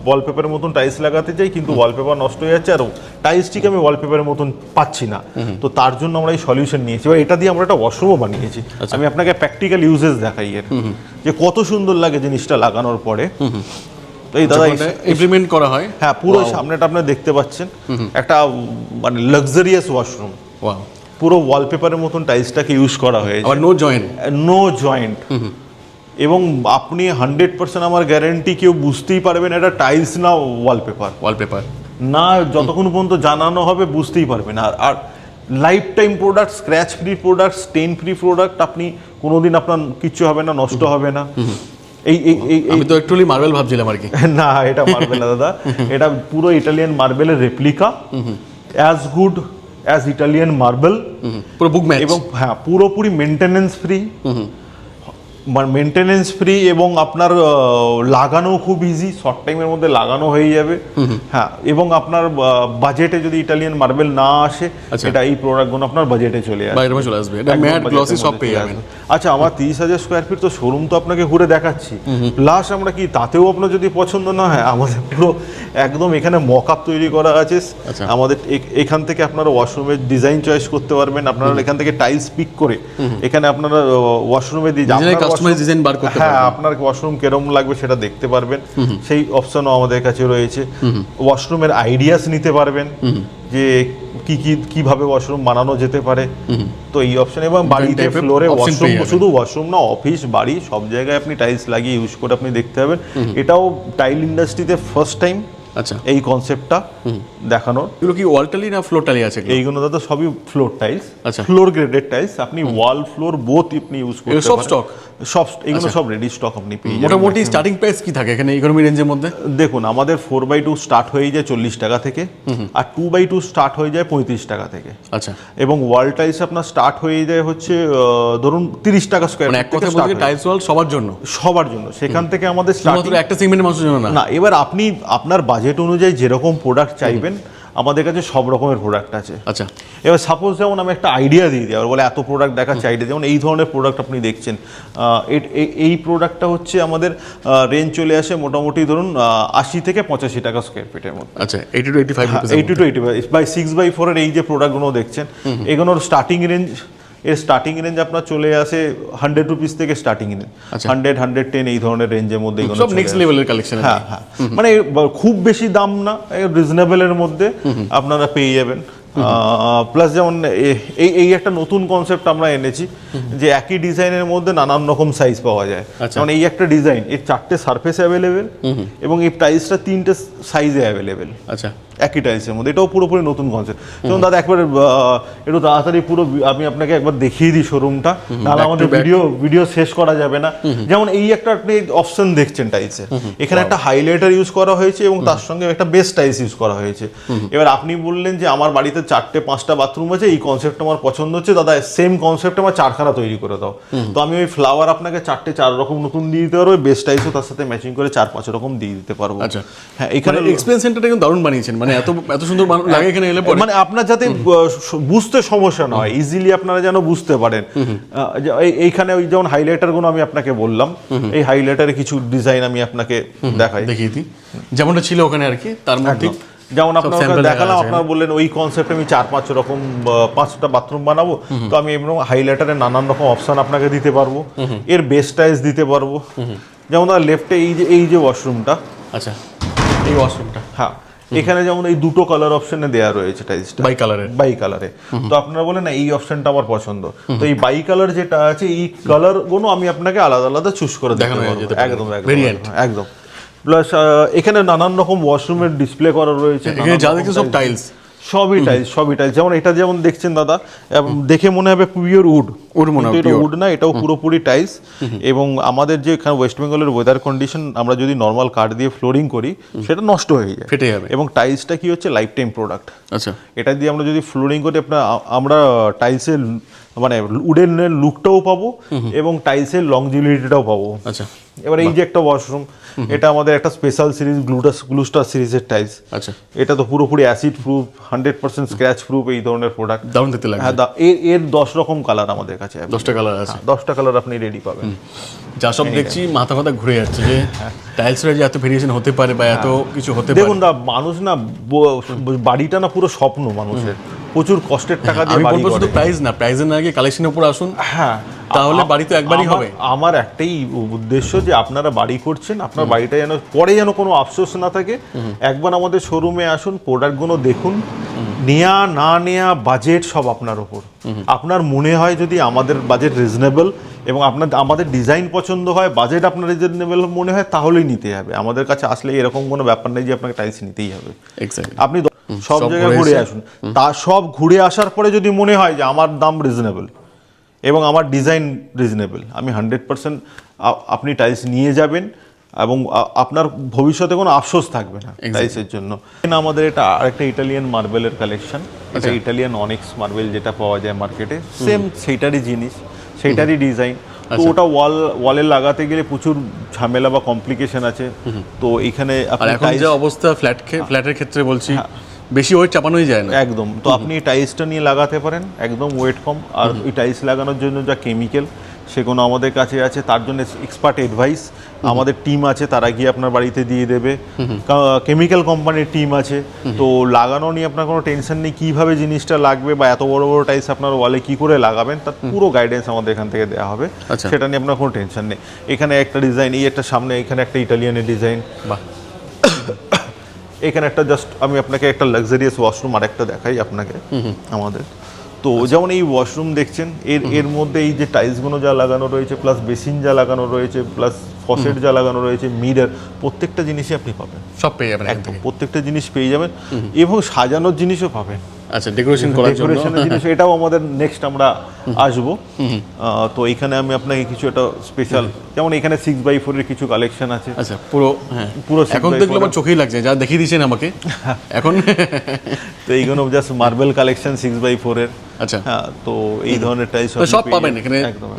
ওয়ালপেপারের মতন টাইলস লাগাতে চাই, কিন্তু ওয়ালপেপার নষ্ট হয়ে যাচ্ছে আর টাইলসটিকে আমি ওয়ালপেপারের মতন পাচ্ছি না, তো তার জন্য আমরা এই সলিউশন নিয়েছি। এবার এটা দিয়ে আমরা একটা ওয়াশরুমও বানিয়েছি। আমি আপনাকে প্র্যাকটিক্যাল ইউজেস দেখাই এর, যে কত সুন্দর লাগে জিনিসটা লাগানোর পরে। এই দাদা ইমপ্লিমেন্ট করা হয়। হ্যাঁ, পুরো সামনেটা আপনি দেখতে পাচ্ছেন, একটা মানে লাক্সারিয়াস ওয়াশরুম, পুরো ওয়ালপেপারের মতন টাইলসটাকে ইউজ করা হয়েছে, আর নো জয়েন্ট। এবং আপনি 100% আমার গ্যারান্টি, কেউ বুঝতেই পারবেন এটা টাইলস না ওয়ালপেপার না, যতক্ষণ পর্যন্ত জানানো হবে বুঝতেই পারবেন। আর lifetime product, scratch free product, stain free product, আপনি কোনোদিন আপনার কিচ্ছু হবে না, নষ্ট হবে না। আমি তো একটুলি মার্বেল ভাবছিলাম আর কি। না, এটা মার্বেল না দাদা, এটা পুরো ইটালিয়ান মার্বেলের replica, as good as Italian marble, পুরো বুক ম্যাচ। এবং হ্যাঁ, পুরোপুরি মেনটেনেন্স ফ্রি, মেনটেনেন্স ফ্রি এবং আপনার লাগানো খুব ইজি, শর্ট টাইমের মধ্যে লাগানো হয়ে যাবে। হ্যাঁ, এবং আপনার বাজেটে যদি ইটালিয়ান মার্বেল না আসে, এটা এই প্রোডাক্টগুলো আপনার বাজেটে চলে আসবে, বাইরে চলে আসবে, এটা ম্যাট গ্লসি সব পেয়ে যাবেন। আচ্ছা, আমার 30,000 স্কোয়ার ফিট তো শোরুম তো আপনাকে ঘুরে দেখাচ্ছি, প্লাস আমরা কি তাতেও আপনার যদি পছন্দ না হয়, আমাদের পুরো একদম এখানে মক আপ তৈরি করা আছে। আমাদের এখান থেকে আপনারা ওয়াশরুমের ডিজাইন চয়েস করতে পারবেন, আপনারা এখান থেকে টাইলস পিক করে এখানে আপনারা ওয়াশরুমে দিয়ে কাস্টমাইজ ডিজাইন বার করতে পারবেন। হ্যাঁ, আপনার ওয়াশরুম কেরম লাগবে সেটা দেখতে পারবেন, সেই অপশনও আমাদের কাছে রয়েছে। ওয়াশরুমের আইডিয়াস নিতে পারবেন যে কিভাবে ওয়াশরুম বানানো যেতে পারে, তো এই অপশন। এবং বাড়িতে ফ্লোরে ওয়াশরুম, শুধু ওয়াশরুম না, অফিস বাড়ি সব জায়গায় আপনি টাইলস লাগিয়ে ইউজ করে আপনি দেখতে পাবেন। এটাও টাইল ইন্ডাস্ট্রিতে ফার্স্ট টাইম আচ্ছা এই কনসেপ্টটা দেখানোর। এগুলো কি ওয়াল টাইল না ফ্লোর টাইল আছে? এইগুলো দাদা সবই ফ্লোর টাইলস, আচ্ছা, ফ্লোর গ্রেডেড টাইলস। আপনি ওয়াল ফ্লোর বোথ আপনি ইউজ করতে পারেন। সব স্টক, সব এগুলো সব রেডি স্টক আপনি পেয়ে যাবেন। মোটামুটি স্টার্টিং প্রাইস কি থাকে এখানে ইকোনমি রেঞ্জের মধ্যে? দেখুন, আমাদের 4x2 স্টার্ট হয়ে যায় 40 টাকা থেকে, আর 2x2 স্টার্ট হয়ে যায় 35 টাকা থেকে। আচ্ছা, এবং ওয়াল টাইলস আপনার স্টার্ট হয়ে যায় হচ্ছে ধরুন 30 টাকা স্কয়ার ফিট। এক কথা বলতে টাইলস ওয়াল সবার জন্য, সবার জন্য। সেখান থেকে আমাদের শুধুমাত্র একটা সেগমেন্টের মানুষের জন্য না। এবার আপনি আপনার বাজেট অনুযায়ী যেরকম প্রোডাক্ট চাইবেন, আমাদের কাছে সব রকমের প্রোডাক্ট আছে। আচ্ছা, এবার সাপোজ যেমন আমি একটা আইডিয়া দিয়ে দিই, আর বলে এত প্রোডাক্ট দেখাচ্ছে আইডিয়া, যেমন এই ধরনের প্রোডাক্ট আপনি দেখছেন, এই প্রোডাক্টটা হচ্ছে আমাদের রেঞ্জ চলে আসে মোটামুটি ধরুন 80 থেকে 85 টাকা স্কোয়ার ফিটের মধ্যে। আচ্ছা, 80 to 85 80 to 85 বাই 6x4 এর এই যে প্রোডাক্টগুলো দেখছেন, এগুলোর স্টার্টিং রেঞ্জ, এর স্টার্টিং রেঞ্জ আপনার চলে আসে 100 রুপিস থেকে স্টার্টিং রেঞ্জ, 100, 110 এই ধরনের রেঞ্জের মধ্যে এগুলো সব নেক্সট লেভেলের কালেকশন। হ্যাঁ হ্যাঁ, মানে খুব বেশি দাম না, রিজনেবলের মধ্যে আপনারা পেয়ে যাবেন। প্লাস যেমন এই একটা নতুন কনসেপ্ট আমরা এনেছি, যে একই ডিজাইনের মধ্যে নানান রকম সাইজ পাওয়া যায়। যেমন এই একটা ডিজাইন, এর 4টে সারফেস অ্যাভেলেবেল এবং এই টাইলসটা 3টে সাইজে অ্যাভেলেবেল। আচ্ছা, একই টাইলসের মধ্যে, এটাও পুরোপুরি নতুন কনসেপ্ট। যেমন দাদা একবার একটু তাড়াতাড়ি পুরো আমি আপনাকে একবার দেখিয়ে দিই শোরুমটা, নাহলে আমাদের ভিডিও শেষ করা যাবে না। যেমন এই একটা আপনি অপশন দেখছেন টাইলসের, এখানে একটা হাইলাইটার ইউজ করা হয়েছে এবং তার সঙ্গে একটা বেস টাইলস ইউজ করা হয়েছে। এবার আপনি বললেন যে আমার বাড়িতে 4টে 5টা বাথরুম আছে, এই কনসেপ্ট আমার পছন্দ হচ্ছে, দাদা সেম কনসেপ্ট আমার 4খানা তৈরি করে দাও। তো আমি ওই ফ্লাওয়ার আপনাকে 4টে 4 রকম নতুন দিয়ে দিতে পারবো, বেস টাইলসও তার সাথে ম্যাচিং করে 4-5 রকম দিয়ে দিতে পারবো। আচ্ছা, হ্যাঁ, এখানে এক্সপেরিয়েন্স সেন্টারটা কিন্তু দারুণ বানিয়েছেন, মানে এত সুন্দর লাগে এখানে এলে পরে, মানে আপনার যাতে বুঝতে সমস্যা না হয়, ইজিলি আপনারা যেন বুঝতে পারেন। এইখানে ওই যেমন হাইলাইটারগুলো আমি আপনাকে বললাম, এই হাইলাইটারে কিছু ডিজাইন আমি আপনাকে দেখিয়ে দিই, যেমনটা ছিল ওখানে আর কি, তার মধ্যে যেমন আপনাকে দেখালাম, আপনারা বললেন ওই কনসেপ্ট আমি 4-5 রকম 5টা বাথরুম বানাবো, তো আমি এমন হাইলাইটারে নানান রকম অপশন আপনাকে দিতে পারবো, এর বেস টাইলস দিতে পারবো। যেমন লেফটে এই যে ওয়াশরুমটা, আচ্ছা এই ওয়াশরুমটা, হ্যাঁ, এখানে যেমন এই দুটো কালার অপশনে দেয়া রয়েছে টাইলসটা, বাই কালারে। তো আপনারা বলেন না এই অপশনটা আমার পছন্দ, তো এই বাই কালার যেটা আছে, এই কালার গুলো আমি আপনাকে আলাদা আলাদা চুজ করে দেখানো যাবে। একদম একদম। প্লাস এখানে নানান রকম ওয়াশরুমের ডিসপ্লে করা রয়েছে, এখানে যা দেখছেন সব টাইলস, সবই টাইলস। যেমন এটা যেমন দেখছেন দাদা, দেখে মনে হবে পিওর উড মনে হবে, এটা উড না, এটাও পুরোপুরি টাইলস। এবং আমাদের যে এখানে ওয়েস্ট বেঙ্গলের ওয়েদার কন্ডিশন, আমরা যদি নর্মাল কাঠ দিয়ে ফ্লোরিং করি সেটা নষ্ট হয়ে যায়, ফেটে যাবে। এবং টাইলসটা কি হচ্ছে লাইফ টাইম প্রোডাক্ট। আচ্ছা, এটা দিয়ে আমরা যদি ফ্লোরিং করি, আমরা টাইলসের মানে উডের লুকটাও পাবো এবং টাইলসের লংজিভিটিটাও পাবো। আচ্ছা, এবার এই যে একটা ওয়াশরুম, এটা আমাদের একটা স্পেশাল সিরিজ গ্লুস্টার সিরিজের টাইলস। আচ্ছা, এটা তো পুরোপুরি অ্যাসিড প্রুফ, 100% স্ক্র্যাচ প্রুফ, এই ধরনের প্রোডাক্ট। দারুণ দেখতে লাগে। হ্যাঁ, এর 10 রকম কালার আমাদের কাছে, 10টা কালার আছে, 10টা কালার আপনি রেডি পাবেন। যা সব দেখছি মাথা ঘুরে যাচ্ছে যে টাইলসের যে এত ভেরিয়েশন হতে পারে বা এত কিছু হতে পারে। দেখুন মানুষ না, বাড়িটা না পুরো স্বপ্ন মানুষের, প্রচুর কষ্টের টাকা দিয়ে বাড়ি করে। শুধু প্রাইস না, প্রাইসের না, আগে কালেকশনের উপর আসুন। হ্যাঁ, তাহলে বাড়ি তো একবারই হবে। আমার একটাই উদ্দেশ্য যে আপনারা বাড়ি করছেন, আপনার বাড়িটা যেন পরে যেন কোনো আফসোস না থাকে। একবার আমাদের শোরুমে আসুন, প্রোডাক্টগুলো দেখুন, নেয়া না নেয়া বাজেট সব আপনার ওপর। আপনার মনে হয় যদি আমাদের বাজেট রিজনেবল এবং আমাদের ডিজাইন পছন্দ হয়, বাজেট আপনার রিজনেবল মনে হয়, তাহলেই নিতে হবে। আমাদের কাছে আসলে এরকম কোনো ব্যাপার নেই যে আপনাকে টাইলস নিতেই হবে। আপনি সব জায়গায় ঘুরে আসুন, সব ঘুরে আসার পরে যদি মনে হয় যে আমার দাম রিজনেবল এবং আমার ডিজাইন রিজনেবল, আমি 100% আপনি টাইলস নিয়ে যাবেন এবং আপনার ভবিষ্যতে কোনো আফসোস থাকবে না টাইলসের জন্য। আমাদের এটা আরেকটা ইটালিয়ান মার্বেলের কালেকশন, এটা ইটালিয়ান অনিক্স মার্বেল যেটা পাওয়া যায় মার্কেটে, সেম সেইটারই জিনিস, সেইটারই ডিজাইন। তো ওটা ওয়ালে লাগাতে গেলে প্রচুর ঝামেলা বা কমপ্লিকেশন আছে। তো এখানে আর এখন যে অবস্থা ফ্ল্যাটের ক্ষেত্রে বলছি বেশি ওয়েট চাপানোই যায় না একদম। তো আপনি এই টাইলসটা নিয়ে লাগাতে পারেন, একদম ওয়েট কম। আর ওই টাইলস লাগানোর জন্য যা কেমিক্যাল সেগুলো আমাদের কাছে আছে, তার জন্য এক্সপার্ট অ্যাডভাইস আমাদের টিম আছে, তারা গিয়ে আপনার বাড়িতে দিয়ে দেবে। কেমিক্যাল কোম্পানির টিম আছে। তো লাগানো নিয়ে আপনার কোনো টেনশন নেই, কীভাবে জিনিসটা লাগবে বা এত বড় বড় টাইলস আপনার ওয়ালে কী করে লাগাবেন তার পুরো গাইডেন্স আমাদের এখান থেকে দেওয়া হবে। সেটা নিয়ে আপনার কোনো টেনশন নেই। এখানে একটা ডিজাইন, এই একটা সামনে এখানে একটা ইটালিয়ানের ডিজাইন, বাহ এখানে একটা জাস্ট আমি আপনাকে একটা লাক্সারিয়াস ওয়াশরুম আর একটা দেখাই আপনাকে আমাদের। তো যেমন এই ওয়াশরুম দেখছেন, এর মধ্যে এই যে টাইলসগুলো যা লাগানো রয়েছে, প্লাস বেসিন যা লাগানো রয়েছে, প্লাস ফসেট যা লাগানো রয়েছে, মিরর, প্রত্যেকটা জিনিসই আপনি পাবেন, সব পেয়ে যাবেন একদম প্রত্যেকটা জিনিস পেয়ে যাবেন। এবং সাজানোর জিনিসও পাবেন, আচ্ছা ডেকোরেশন করার জন্য ডেকোরেশনের জিনিস, এটাও আমাদের নেক্সট আমরা আসবো। তো এখানে আমি আপনাকে কিছু একটা স্পেশাল, যেমন এখানে 6x4 এর কিছু কালেকশন আছে। আচ্ছা পুরো হ্যাঁ পুরো এখন দেখলে আমার চোখেই লাগছে যা দেখিয়ে দিয়েছেন আমাকে এখন। তো এইগুলো জাস্ট মার্বেল কালেকশন 6x4 এর। আচ্ছা হ্যাঁ, তো এই ধরনের টাইলস সব পাবেন এখানে একদম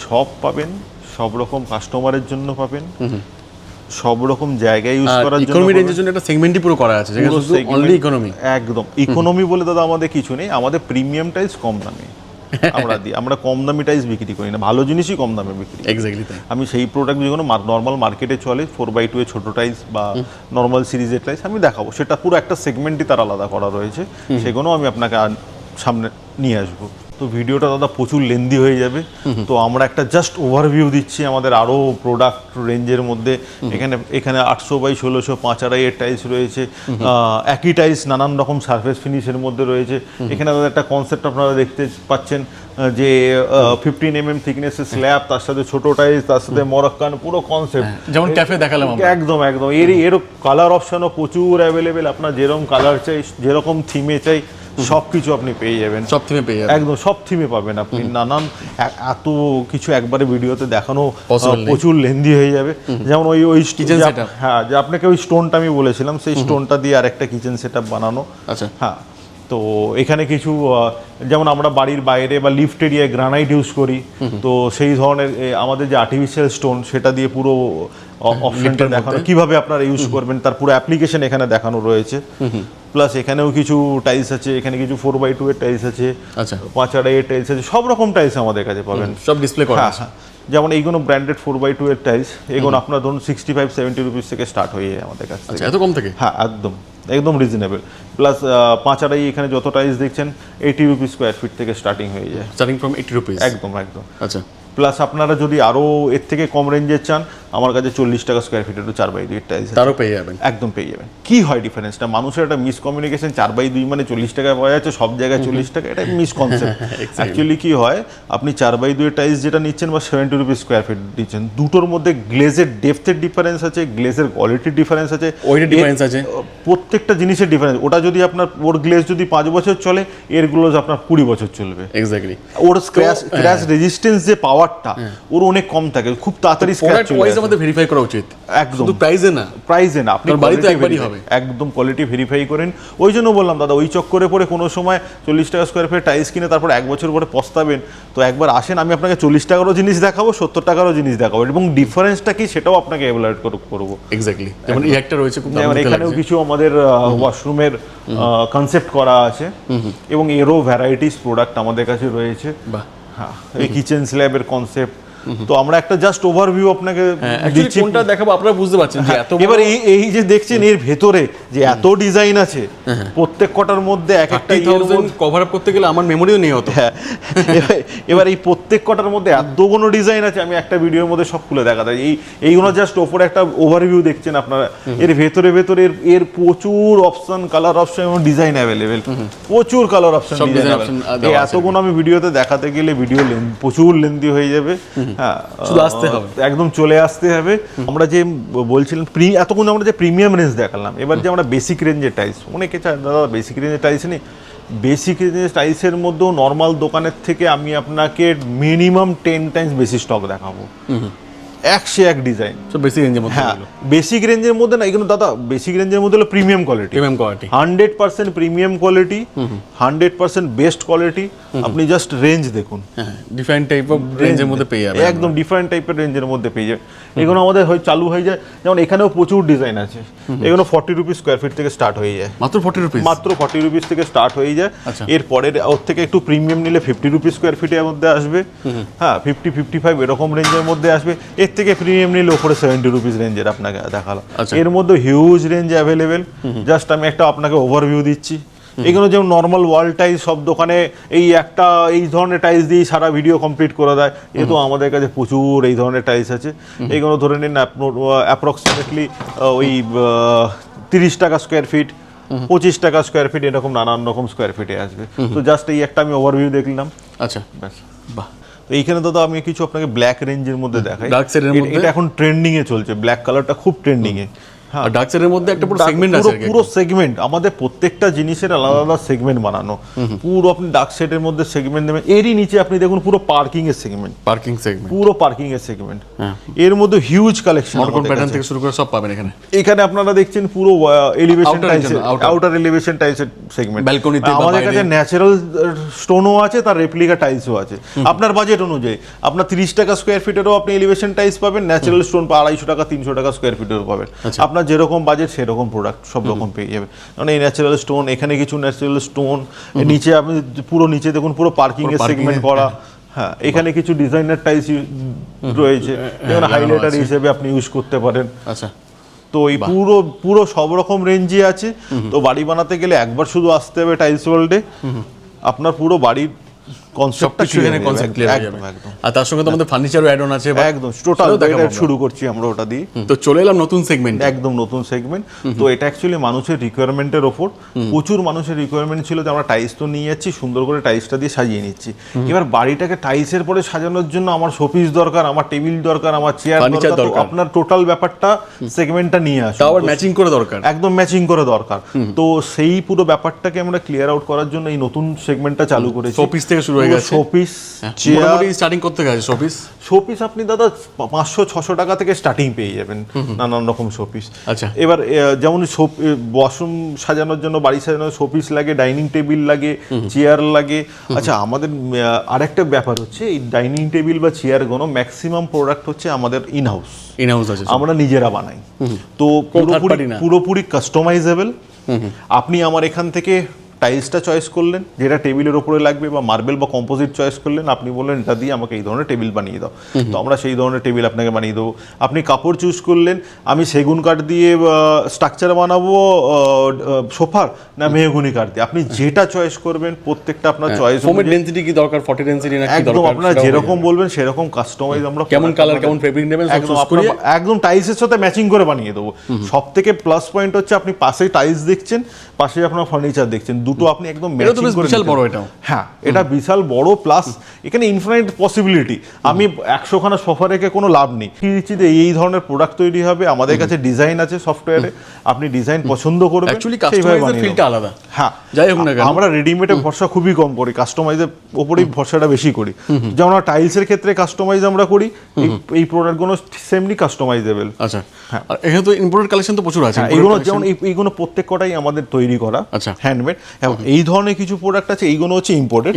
সব পাবেন, সব রকম কাস্টমারের জন্য পাবেন, সব রকম জায়গায় ইউজ করার জন্য। ইকোনমি রেঞ্জের জন্য একটা সেগমেন্টই পুরো করা আছে, যেখানে শুধু অনলি ইকোনমি। একদম ইকোনমি বলে দাদা আমাদের কিছু নেই, আমাদের প্রিমিয়াম টাইলস কম দামে আমরা দিই। আমরা কম দামি টাইলস বিক্রি করি না, ভালো জিনিসই কম দামে বিক্রি করি। এক্স্যাক্টলি তাই। আমি সেই প্রোডাক্ট যেগুলো নর্মাল মার্কেটে চলে 4x2 এর ছোট টাইলস বা নর্মাল সিরিজের টাইলস আমি দেখাবো, সেটা পুরো একটা সেগমেন্টই তার আলাদা করা রয়েছে, সেগুলো আমি আপনাকে সামনে নিয়ে আসবো। তো ভিডিওটা দাদা প্রচুর লেন্দি হয়ে যাবে, তো আমরা একটা জাস্ট ওভারভিউ দিচ্ছি আমাদের আরও প্রোডাক্ট রেঞ্জের মধ্যে। এখানে 800x1600 5 এর টাইলস রয়েছে, একই টাইলস নানান রকম সারফেস ফিনিশের মধ্যে রয়েছে। এখানে দাদা একটা কনসেপ্ট আপনারা দেখতে পাচ্ছেন যে 15 mm থিকনেসের স্ল্যাব, তার সাথে ছোট টাইলস, তার সাথে মরক্কান, পুরো কনসেপ্ট যেমন ক্যাফে দেখালাম আমরা। একদম একদম। এর কালার অপশনও প্রচুর অ্যাভেলেবেল, আপনার যেরকম কালার চাই, যেরকম থিমে চাই, সব কিছু আপনি পেয়ে যাবেন, সব থিমে পেয়ে যাবেন, একদম সব থিমে পাবেন আপনি। নানান এত কিছু একবারে ভিডিওতে দেখানো প্রচুর লেন্দি হয়ে যাবে। যেমন ওই কিচেন সেটআপ, হ্যাঁ, যে আপনাকে ওই স্টোনটা আমি বলেছিলাম, সেই স্টোনটা দিয়ে আরেকটা কিচেন সেটআপ বানানো। আচ্ছা হ্যাঁ, তো এখানে কিছু যেমন আমরা বাড়ির বাইরে বা লিফট এরিয়ায় গ্রানাইট ইউজ করি, তো সেই ধরনের আমাদের যে আর্টিফিশিয়াল স্টোন সেটা দিয়ে পুরো অপশনটা দেখানো, কিভাবে আপনারা ইউজ করবেন তার পুরো অ্যাপ্লিকেশন এখানে দেখানো রয়েছে। প্লাস এখানেও কিছু টাইলস আছে, এখানে কিছু 4x2 এর টাইলস আছে, আচ্ছা 5 এর টাইলস আছে, সব রকম টাইলস আমাদের কাছে পাবেন, সব ডিসপ্লে করা আছে। যেমন এইগুলো ব্র্যান্ডেড 4x2 এর টাইলস, এগুলো আপনার ধরুন 65-70 রুপিস থেকে স্টার্ট হয়ে যায় আমাদের কাছে। আচ্ছা এত কম থেকে? হ্যাঁ, একদম একদম রিজনেবল। প্লাস 5 এখানে যত টাইলস দেখছেন 80 রুপিস স্কোয়ার ফিট থেকে স্টার্টিং হয়ে যায়, স্টার্টিং ফ্রম 80 রুপিস। একদম একদম। আচ্ছা প্লাস আপনারা যদি আরও এর থেকে কম রেঞ্জের চান, আমার কাছে 40 টাকা স্কোয়ার ফিট একটু 4x2 টাইলস তারও পেয়ে যাবেন, একদম পেয়ে যাবেন। কি হয় ডিফারেন্সটা? মানুষের একটা মিসকমিউনিকেশন, 4x2 মানে 40 টাকায় পাওয়া যাচ্ছে, সব জায়গায় 40 টাকা, এটা মিসকনসেপ্ট। অ্যাকচুয়ালি কি হয়, আপনি 4x2 টাইলস যেটা নিচ্ছেন বা 70 রুপিস স্কোয়ার ফিট দিচ্ছেন, দুটোর মধ্যে গ্লেজের ডেপথের ডিফারেন্স আছে, গ্লেজের কোয়ালিটির ডিফারেন্স আছে, ওইটা ডিফারেন্স আছে, প্রত্যেকটা জিনিসের ডিফারেন্স। ওটা যদি আপনার ওর গ্লেজ যদি 5 বছর চলে, এর গ্লোজ আপনার 20 বছর চলবে। এক্স্যাক্টলি। ওর ক্র্যাশ রেজিস্ট্যান্স যে পাওয়ারটা ওর অনেক কম থাকে, খুব তাড়াতাড়ি স্ক্র্যাচ চলে আসে। আমাদের ভেরিফাই করা উচিত, একদম শুধু প্রাইসে না, আপনি বাড়িতে একবারই হবে, একদম কোয়ালিটি ভেরিফাই করেন। ওই জন্য বললাম দাদা, ওই চক্করে পরে কোনো সময় 40 টাকা স্কোয়ার ফিট টাইলস কিনে তারপর 1 বছর পরে পস্তাবেন। তো একবার আসেন, আমি আপনাকে 40 টাকারও জিনিস দেখাবো, 70 টাকারও জিনিস দেখাবো, এবং ডিফারেন্সটা কি সেটাও আপনাকে এভালুয়েট করবো। এক্স্যাক্টলি। যেমন এই একটা রয়েছে, খুব যেমন এখানেও কিছু আমাদের ওয়াশরুমের কনসেপ্ট করা আছে, এবং এরও ভ্যারাইটিস প্রোডাক্ট আমাদের কাছে রয়েছে। হ্যাঁ, এই কিচেন স্ল্যাবের কনসেপ্ট। তো আমরা একটা জাস্ট ওভারভিউ আপনাকে দিচ্ছি, কোনটা দেখাবো আপনারা বুঝতে পারছেন যে এত। এবার এই যে দেখছেন এর ভেতরে যে এত ডিজাইন আছে, প্রত্যেক কটার মধ্যে এক একটা কভার আপ করতে গেলে আমার মেমোরিও নেই হতো। হ্যাঁ, এবার এই প্রত্যেক কটার মধ্যে এতগুলো ডিজাইন আছে, আমি একটা ভিডিওর মধ্যে সব খুলে দেখাতে। এইগুলো জাস্ট ওপরে একটা ওভারভিউ দেখছেন আপনারা, এর ভেতরে এর প্রচুর অপশন, কালার অপশন এবং ডিজাইন অ্যাভেলেবেল, প্রচুর কালার অপশন, এতগুলো আমি ভিডিওতে দেখাতে গেলে ভিডিও প্রচুর লেন্দি হয়ে যাবে। হ্যাঁ, শুধু আসতে হবে, একদম চলে আসতে হবে। আমরা যে বলছিলাম এতক্ষণ আমরা যে প্রিমিয়াম রেঞ্জ দেখালাম, এবার যে আমরা বেসিক রেঞ্জের টাইলস, অনেকে চায় দাদা বেসিক রেঞ্জের টাইলস নেই। বেসিক রেঞ্জের টাইলসের মধ্যেও নর্মাল দোকানের থেকে আমি আপনাকে মিনিমাম 10 টাইমস বেশি স্টক দেখাবো, একশে এক ডিজাইন। সব বেসিক রেঞ্জের মধ্যে হ্যাঁ, বেসিক রেঞ্জের মধ্যে না, এগুলো দাদা বেসিক রেঞ্জের মধ্যে হলো premium quality, premium quality, 100% premium quality, 100% best quality. আপনি জাস্ট রেঞ্জ দেখুন, হ্যাঁ ডিফারেন্ট টাইপ অফ রেঞ্জের মধ্যে পেয়ে যাবেন, একদম ডিফারেন্ট টাইপের রেঞ্জের মধ্যে পেয়ে যাবেন। এগুলো আমাদের চালু হয়ে যায়, যেমন এখানেও প্রচুর ডিজাইন আছে, এগুলো 40 রুপিস স্কোয়ার ফিট থেকে স্টার্ট হয়ে যায়, মাত্র 40 রুপিস, মাত্র 40 রুপিস থেকে স্টার্ট হয়ে যায়। আচ্ছা। এরপরে ওর থেকে একটু প্রিমিয়াম নিলে 50 রুপিস স্কোয়ার ফিটের মধ্যে আসবে, হ্যাঁ 50-55 এরকম রেঞ্জের মধ্যে আসবে। এর থেকে প্রিমিয়াম নিলে ওপরে 70 রুপিস রেঞ্জের আপনাকে দেখালাম। আচ্ছা। এর মধ্যে হিউজ রেঞ্জ অ্যাভেলেবেল, জাস্ট আমি একটা আপনাকে ওভারভিউ দিচ্ছি। এগুলো যেমন নর্মাল ওয়াল টাইলস সব দোকানে এই ধরনের টাইলস দিয়ে সারা ভিডিও কমপ্লিট করে দেয়, তো আমাদের কাছে প্রচুর এই ধরনের টাইলস আছে। এগুলো ধরে নিন অ্যাপ্রক্সিমেটলি ওই 30 টাকা স্কোয়ার ফিট, 25 টাকা স্কোয়ার ফিট, এরকম নানান রকম স্কোয়ার ফিটে আসবে। তো জাস্ট এই একটা আমি ওভারভিউ দেখলাম। আচ্ছা ব্যাস। বাহ, তো এইখানে দাদা আমি কিছু আপনাকে ব্ল্যাক রেঞ্জের মধ্যে দেখাই। Dark shade এর মধ্যে? এটা এখন ট্রেন্ডিং এ চলছে, ব্ল্যাক কালারটা খুব ট্রেন্ডিং এ। আর ডার্ক সাইডের মধ্যে একটা পুরো সেগমেন্ট আছে আর কি, পুরো সেগমেন্ট, আমাদের প্রত্যেকটা জিনিসের আলাদা আলাদা সেগমেন্ট বানানো। পুরো আপনি ডার্ক সাইডের মধ্যে সেগমেন্ট দেবেন, এরই নিচে আপনি দেখুন পুরো পার্কিং এর সেগমেন্ট, পার্কিং সেগমেন্ট, পুরো পার্কিং এর সেগমেন্ট। হ্যাঁ। এর মধ্যে হিউজ কালেকশন, মডার্ন প্যাটার্ন থেকে শুরু করে সব পাবেন এখানে। এখানে আপনারা দেখছেন পুরো এলিভেশন Outer টাইলস, জন্য, outer। আউটার এলিভেশন টাইলসের সেগমেন্ট। Balcony-তে বা আমাদের বাইরে। কাছে ন্যাচারাল স্টোনও আছে, তার রেপ্লিকা টাইলসও আছে। আপনার বাজেট অনুযায়ী আপনার 30 টাকা স্কোয়ার ফিটেরও আপনি এলিভেশন টাইলস পাবেন, ন্যাচারাল স্টোন 250 টাকা 300 টাকা স্কোয়ার ফিটেরও পাবেন। আচ্ছা। আপনার যেরকম বাজেট সেরকম প্রোডাক্ট সব রকম পেয়ে যাবেন। কারণ এই ন্যাচারাল স্টোন, এখানে কিছু ন্যাচারাল স্টোন, নিচে আপনি পুরো নিচে দেখুন পুরো পার্কিং এর parking সেগমেন্ট এ, করা। হ্যাঁ, এখানে কিছু ডিজাইনার টাইলস রয়েছে, যেমন লাগানো হাইলাইটার আছে। হিসেবে আপনি ইউজ করতে পারেন। আচ্ছা, তো এই পুরো সব রকম রেঞ্জে আছে। তো বাড়ি বানাতে গেলে একবার শুধু আসতে হবে টাইলস ওয়ার্ল্ডে, আপনার পুরো বাড়ির কনসেপ্টটা সবকিছু এখানে কনসেপ্ট ক্লিয়ার হয়ে যাবে। একদম আর তার সঙ্গে তো আমাদের ফার্নিচারও অ্যাড অন আছে, একদম টোটাল সেটাও দেখাবো আমরা। শুরু করছি আমরা ওটা দিয়ে। তো চলে এলাম নতুন সেগমেন্ট, একদম নতুন সেগমেন্ট। তো এটা অ্যাকচুয়ালি মানুষের রিকোয়ারমেন্টের ওপর, প্রচুর মানুষের রিকোয়ারমেন্ট ছিল যে আমরা টাইলস তো নিয়ে যাচ্ছি, সুন্দর করে টাইলসটা দিয়ে সাজিয়ে নিচ্ছি। এবার বাড়িটাকে টাইলসের পরে সাজানোর জন্য আমার শোপিস দরকার, আমার টেবিল দরকার, আমার চেয়ার Furniture দরকার। তো দরকার। আপনার টোটাল ব্যাপারটা সেগমেন্টটা নিয়ে আসুন, তাও আবার ম্যাচিং করে দরকার। একদম ম্যাচিং করে দরকার। তো সেই পুরো ব্যাপারটাকে আমরা ক্লিয়ার আউট করার জন্য এই নতুন সেগমেন্টটা চালু করেছি। শোপিস থেকে শুরু হয়ে গেছে, শোপিস, মোটামুটি স্টার্টিং করতে গেছে শোপিস। শোপিস আপনি দাদা 500-600 টাকা থেকে স্টার্টিং পেয়ে যাবেন নানান রকম শোপিস। আচ্ছা। এবার যেমন ওয়াশরুম সাজানোর জন্য, বাড়ি সাজানোর শোপিস লাগে, ডাইনিং টেবিল লাগে, চেয়ার লাগে। আচ্ছা, আমাদের আরেকটা ব্যাপার হচ্ছে এই ডাইনিং টেবিল বা চেয়ারগুলো ম্যাক্সিমাম প্রোডাক্ট হচ্ছে আমাদের ইনহাউস, ইনহাউস আছে, আমরা নিজেরা বানাই। তো third party না। পুরোপুরি কাস্টমাইজেবল। আপনি আমার এখান থেকে টাইলসটা চয়েস করলেন যেটা টেবিলের ওপরে লাগবে, বা মার্বেল বা কম্পোজিট চয়েস করলেন, আপনি বললেন এটা দিয়ে আমাকে এই ধরনের টেবিল বানিয়ে দাও, তো আমরা সেই ধরনের টেবিল আপনাকে বানিয়ে দেবো। আপনি কাপড় চুজ করলেন, আমি সেগুন কাঠ দিয়ে স্ট্রাকচার বানাবো সোফার, না মেহগনি কাঠ দিয়ে, আপনি যেটা চয়েস করবেন প্রত্যেকটা আপনার চয়েস। ফোমের ডেনসিটি কি দরকার, 40 ডেনসিটি না কি একদম দরকার, আপনারা যেরকম বলবেন সেরকম কাস্টমাইজ আমরা, কেমন কালার কেমন ফেব্রিক নেবেন সব চুজ করে একদম টাইলসের সাথে ম্যাচিং করে বানিয়ে দেবো। সব থেকে প্লাস পয়েন্ট হচ্ছে আপনি পাশে টাইলস দেখছেন, পাশে আপনার ফার্নিচার দেখছেন, দুটো আপনি একদম এটা তো ম্যাচিং বেশ করে বিশাল নিতে বড় পারেন। এটাও। হ্যাঁ, এটা বিশাল বড়, প্লাস এখানে ইনফিনিট পসিবিলিটি। আমি 100 খানা সোফা রেখে কোনো লাভ নেই। কি দিচ্ছি যে এই ধরনের প্রোডাক্ট তৈরি হবে, আমাদের কাছে ডিজাইন আছে সফটওয়্যারে, আপনি ডিজাইন পছন্দ করবেন, অ্যাকচুয়ালি সেইভাবে কাস্টমাইজের বানিয়ে ফিলটা দেবো। আলাদা। হ্যাঁ, যাই হোক না কেন, আমরা রেডিমেডে ভরসা খুবই কম করি, কাস্টমাইজের ওপরেই ভরসাটা বেশি করি। যেমন আমরা টাইলসের ক্ষেত্রে কাস্টমাইজ আমরা করি, এই প্রোডাক্টগুলো সেমনি কাস্টমাইজেবল। আচ্ছা, আর এখানে তো ইম্পোর্টেড কালেকশন তো প্রচুর আছে। এইগুলো যেমন এইগুলো প্রত্যেক কটাই আমাদের তৈরি করা, আচ্ছা। হ্যান্ডমেড। এবং এই ধরনের কিছু প্রোডাক্ট আছে, এইগুলো হচ্ছে ইম্পোর্টেড।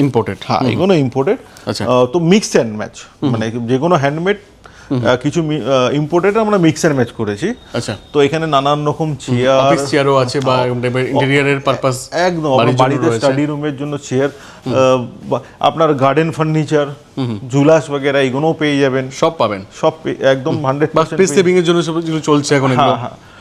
হ্যাঁ, এইগুলো ইম্পোর্টেড। আচ্ছা। তো মিক্স অ্যান্ড ম্যাচ, মানে যে কোনো হ্যান্ডমেড কিছু ইম্পোর্টেড আমরা মিক্স অ্যান্ড ম্যাচ করেছি। আচ্ছা, তো এখানে নানান রকম চেয়ার, অফিস চেয়ারও আছে বা ইন্টেরিয়রের পারপাস, একদম বাড়িতে স্টাডি রুমের জন্য চেয়ার, আপনার গার্ডেন ফার্নিচার, জুলাস বগেরা এগুলোও পেয়ে যাবেন, সব পাবেন, সব একদম 100% স্পেস সেভিং এর জন্য যেগুলো চলছে এখন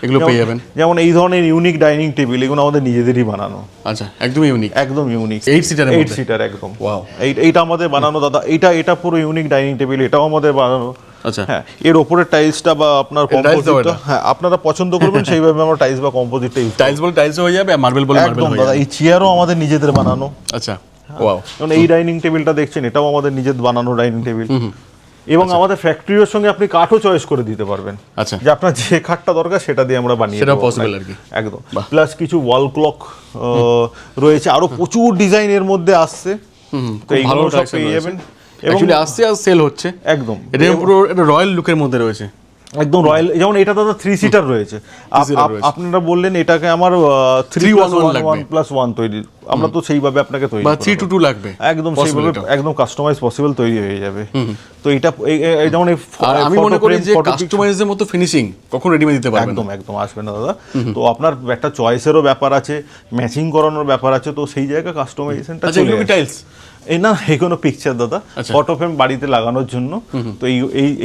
এগুলো পেয়ে যাবেন। যেমন এই ধরনের ইউনিক ডাইনিং টেবিল, এগুলো আমাদের নিজেদেরই বানানো। আচ্ছা, একদম ইউনিক, একদম ইউনিক, 8 সিটারের 8 মধ্যে, সিটার একদম। ওয়াও, এইটা আমাদের বানানো দাদা, এটা পুরো ইউনিক ডাইনিং টেবিল, এটাও আমাদের বানানো। আচ্ছা, হ্যাঁ, এর ওপরে টাইলসটা বা আপনার কম্পোজিটটা, হ্যাঁ আপনারা পছন্দ করবেন সেইভাবে আমরা টাইলস বা কম্পোজিটটা ইউজ। টাইলস বলে টাইলস হয়ে যাবে, মার্বেল বলে মার্বেল একদম হয়ে দাদা, যাবে। এই চেয়ারও আমাদের নিজেদের বানানো। আচ্ছা, ওয়াও, যেমন এই ডাইনিং টেবিলটা দেখছেন, এটাও আমাদের নিজেদের বানানো ডাইনিং টেবিল। এবং আমাদের ফ্যাক্টরির সঙ্গে আপনি কাঠও চয়েস করে দিতে পারবেন। আচ্ছা, যে আপনার যে কাঠটা দরকার সেটা দিয়ে আমরা বানিয়ে সেটা দেবো পসিবল আর কি, একদম। প্লাস কিছু ওয়াল ক্লক রয়েছে, আরো প্রচুর ডিজাইনের মধ্যে আসছে, তো এইগুলো সব পেয়ে যাবেন। অ্যাকচুয়ালি আসছে আর সেল হচ্ছে, একদম এটা পুরো একটা রয়্যাল লুকের মধ্যে রয়েছে। একদম রয়্যাল, যেমন এটা দাদা 3 সিটার রয়েছে। আপনারা বললেন এটাকে আমার 3+1 তৈরি, আমরা তো সেইভাবে আপনাকে তৈরি বা 3-2 লাগবে, একদম সেইভাবে একদম কাস্টমাইজ পসিবল তৈরি হয়ে যাবে। তো এটা যেমন আমি মনে করি যে কাস্টমাইজের মতো ফিনিশিং কখন রেডিমেড দিতে পারবেন, একদম একদম আসবে না দাদা। তো আপনার একটা চয়েসেরও ব্যাপার আছে, ম্যাচিং করানোর ব্যাপার আছে, তো সেই জায়গায় কাস্টমাইজেশনটা চলে আসে। টাইলস এই না এগুলো পিকচার দাদা, ফটো ফ্রেম বাড়িতে লাগানোর জন্য। তো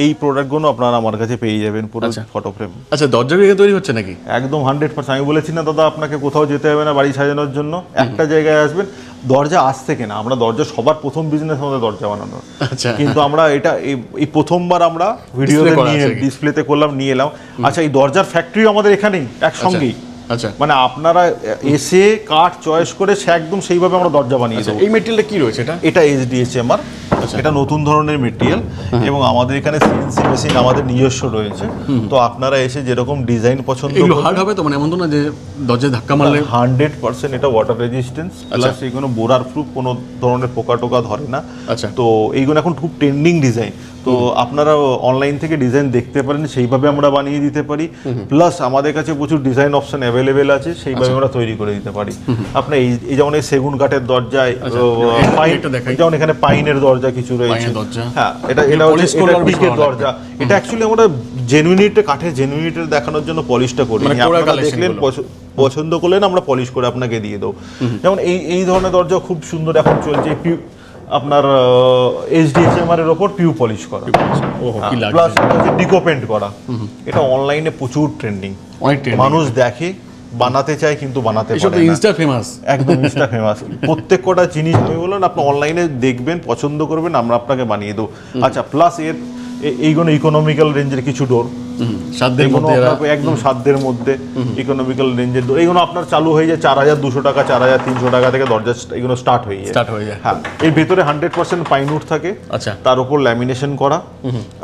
এই প্রোডাক্টগুলো আপনারা আমার কাছে পেয়ে যাবেন পুরো ফটো ফ্রেম। আচ্ছা, দরজা এখানে তৈরি হচ্ছে নাকি? একদম 100%। আমি বলেছি না দাদা আপনাকে কোথাও যেতে হবে না বাড়ি সাজানোর জন্য, একটা জায়গায় আসবেন। দরজা আজ থেকে না, আমরা দরজা সবার প্রথম বিজনেস আমাদের দরজা বানানো, কিন্তু আমরা এটা এই প্রথমবার আমরা ভিডিওতে নিয়ে ডিসপ্লেতে করলাম, নিয়ে এলাম। আচ্ছা, এই দরজার ফ্যাক্টরি আমাদের এখানেই একসঙ্গেই। আচ্ছা, মানে আপনারা এসে কাঠ চয়েস করে সে একদম সেইভাবে আমরা দরজা বানিয়ে দেবো। এই মেটেরিয়ালটা কি রয়েছে? এটা HDHMR, এটা নতুন ধরনের মেটেরিয়াল, এবং আমাদের এখানে CNC মেশিন আমাদের নিজস্ব রয়েছে। তো আপনারা এসে যেরকম ডিজাইন পছন্দ এগুলো হার্ড হবে তো, মানে এমন তো না যে দরজায় ধাক্কা মারলে? 100% এটা ওয়াটার রেজিস্ট্যান্স, প্লাস এইগুলো বোরার প্রুফ, কোনো ধরনের পোকা টোকা ধরে না। আচ্ছা, তো এইগুলো এখন খুব ট্রেন্ডিং ডিজাইন, তো আপনারা অনলাইন থেকে ডিজাইন দেখতে পারেন, সেইভাবে আমরা বানিয়ে দিতে পারি। প্লাস আমাদের কাছে প্রচুর ডিজাইন অপশন অ্যাভেলেবেল আছে, সেইভাবে আমরা তৈরি করে দিতে পারি। আপনার এই যেমন এই সেগুন কাঠের দরজায়, যেমন এখানে পাইনের দরজা কিছু রয়েছে। হ্যাঁ, এটা হচ্ছে টিকের দরজা। এটা অ্যাকচুয়ালি আমরা জেনুইনিটি, কাঠের জেনুইনিটি দেখানোর জন্য পলিশটা করি। আপনারা দেখলেন, পছন্দ করলেন, আমরা পলিশ করে আপনাকে দিয়ে দেবো। যেমন এই ধরনের দরজা খুব সুন্দর এখন চলছে, আপনার HDHMR এর উপর পিউ পলিশ করা, প্লাস ডিকো পেন্ট করা। এটা অনলাইনে প্রচুর ট্রেন্ডিং, মানুষ দেখে, বানাতে চায় কিন্তু বানাতে পারে না। ইনস্টা ফেমাস, একদম ইনস্টা ফেমাস। প্রত্যেক কটা জিনিস আমি বললাম আপনি অনলাইনে দেখবেন, পছন্দ করবেন, আমরা আপনাকে বানিয়ে দেবো। আচ্ছা, প্লাস এইগুলো ইকোনমিক্যাল রেঞ্জের কিছু ডোর, একদম সাধ্যের মধ্যে ইকোনমিক্যাল রেঞ্জের ডোর। এইগুলো আপনার চালু হয়ে যায় 4200 টাকা, 4300 টাকা থেকে দরজা এগুলো স্টার্ট হয়ে যায়। হ্যাঁ, এর ভেতরে 100% পাইনউড থাকে, তার উপর ল্যামিনেশন করা।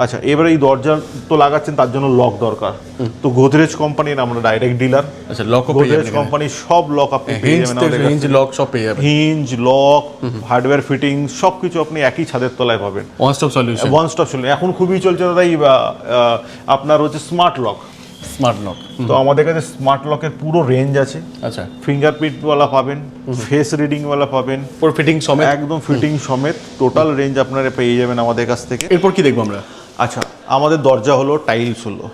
আচ্ছা, এবারে এই দরজা তো লাগাচ্ছেন, তার জন্য লক দরকার। তো গোদরেজ কোম্পানির আমরা ডাইরেক্ট ডিলার। আচ্ছা, লক গোদরেজ কোম্পানির সব লক আপনি পেয়ে যাবেন আমাদের কাছে। হিঞ্জ লক সব পেয়ে যাবেন, হিঞ্জ লক, হার্ডওয়্যার ফিটিং সবকিছু আপনি একই ছাদের তলায় পাবেন। ওয়ান স্টপ সলিউশন, এখন খুবই চলছে দাদা আপনার হচ্ছে স্মার্ট লক। তো আমাদের কাছে স্মার্ট লকের পুরো রেঞ্জ আছে। আচ্ছা, ফিঙ্গারপ্রিন্ট ওয়ালা পাবেন, ফেস রিডিং ওয়ালা পাবেন, পুরো ফিটিং সমেত, একদম ফিটিং সমেত টোটাল রেঞ্জ আপনারা পেয়ে যাবেন আমাদের কাছ থেকে। এরপর কি দেখবো আমরা? আচ্ছা, আমাদের দরজা হলো, টাইলস হলো,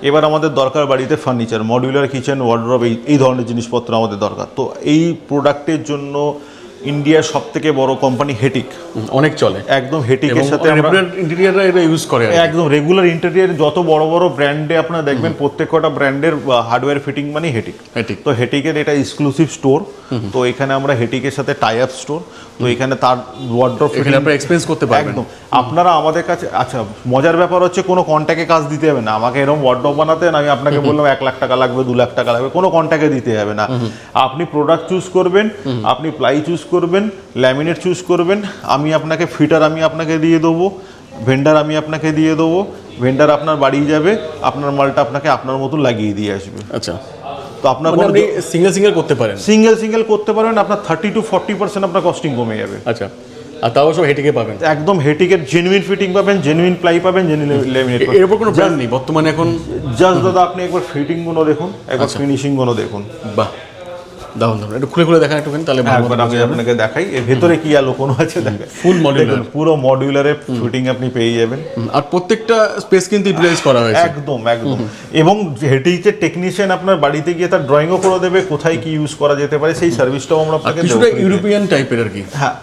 এবার আমাদের দরকার বাড়িতে ফার্নিচার, মডিউলার কিচেন, ওয়ার্ডরোব, এই ধরনের জিনিসপত্র আমাদের দরকার। তো এই প্রোডাক্টের জন্য ইন্ডিয়ার সবথেকে বড় কোম্পানি হেটিক অনেক চলে, একদম হেটিকের সাথে রেগুলার ইন্টেরিয়ররা এটা ইউজ করে, একদম রেগুলার ইন্টেরিয়র। যত বড় বড় ব্র্যান্ডে আপনারা দেখবেন প্রত্যেকটা ব্র্যান্ডের হার্ডওয়্যার ফিটিং মানে হেটিক। তো হেটিকের এটা এক্সক্লুসিভ স্টোর। তো এখানে আমরা হেটিকের সাথে টাই আপ স্টোর, তো এখানে তার ওয়ার্ডরোব এখানে আপনারা এক্সপেরিয়েন্স করতে পারবেন একদম আপনারা আমাদের কাছে। আচ্ছা, মজার ব্যাপার হচ্ছে কোনো কন্ট্যাক্টে কাজ দিতে হবে না। আমাকে এরকম ওয়ার্ডরোব বানাতে আমি আপনাকে বললাম 1 লাখ টাকা লাগবে, 2 লাখ টাকা লাগবে, কোনো কন্ট্যাক্টে দিতে হবে না। আপনি প্রোডাক্ট চুজ করবেন, আপনি প্লাই চুজ করবেন, ল্যামিনেট চুজ করবেন, আমি আপনাকে ফিটার আমি আপনাকে দিয়ে দেবো, ভেন্ডার আমি আপনাকে দিয়ে দেবো, ভেন্ডার আপনার বাড়ি যাবে, আপনার মালটা আপনাকে আপনার মতন লাগিয়ে দিয়ে আসবে। আচ্ছা, তো আপনার সিঙ্গেল করতে পারেন, সিঙ্গেল করতে পারবেন, আপনার 30-40% আপনার কস্টিং কমে যাবে। আচ্ছা, আর তাও সব হেটিকে পাবেন, একদম হেটিকের জেনুইন ফিটিং পাবেন, জেনুইন প্লাই পাবেন, জেনুইন ল্যামিনেট পাবেন। এর উপর কোনো ব্র্যান্ড নেই বর্তমানে এখন। জাস্ট দাদা আপনি একবার ফিটিং গুলো দেখুন, একবার ফিনিশিং গুলো দেখুন। বাহ, দারুণ দারুণ, একটু খুলে দেখান একটুখানি, তাহলে একবার আমি আপনাকে দেখাই এর ভেতরে কি আলো কোনো আছে। দেখেন, ফুল মডিউলার, পুরো মডিউলারের ফিটিং আপনি পেয়ে যাবেন। আর প্রত্যেকটা স্পেস কিন্তু ইউটিলাইজ করা হয়েছে একদম। এবং হেটিকের টেকনিশিয়ান আপনার বাড়িতে গিয়ে তার ড্রয়িংও করে দেবে, কোথায় কি ইউজ করা যেতে পারে সেই সার্ভিসটাও আমরা আপনাকে দেব। কিছুটা ইউরোপিয়ান টাইপের আর কি। হ্যাঁ,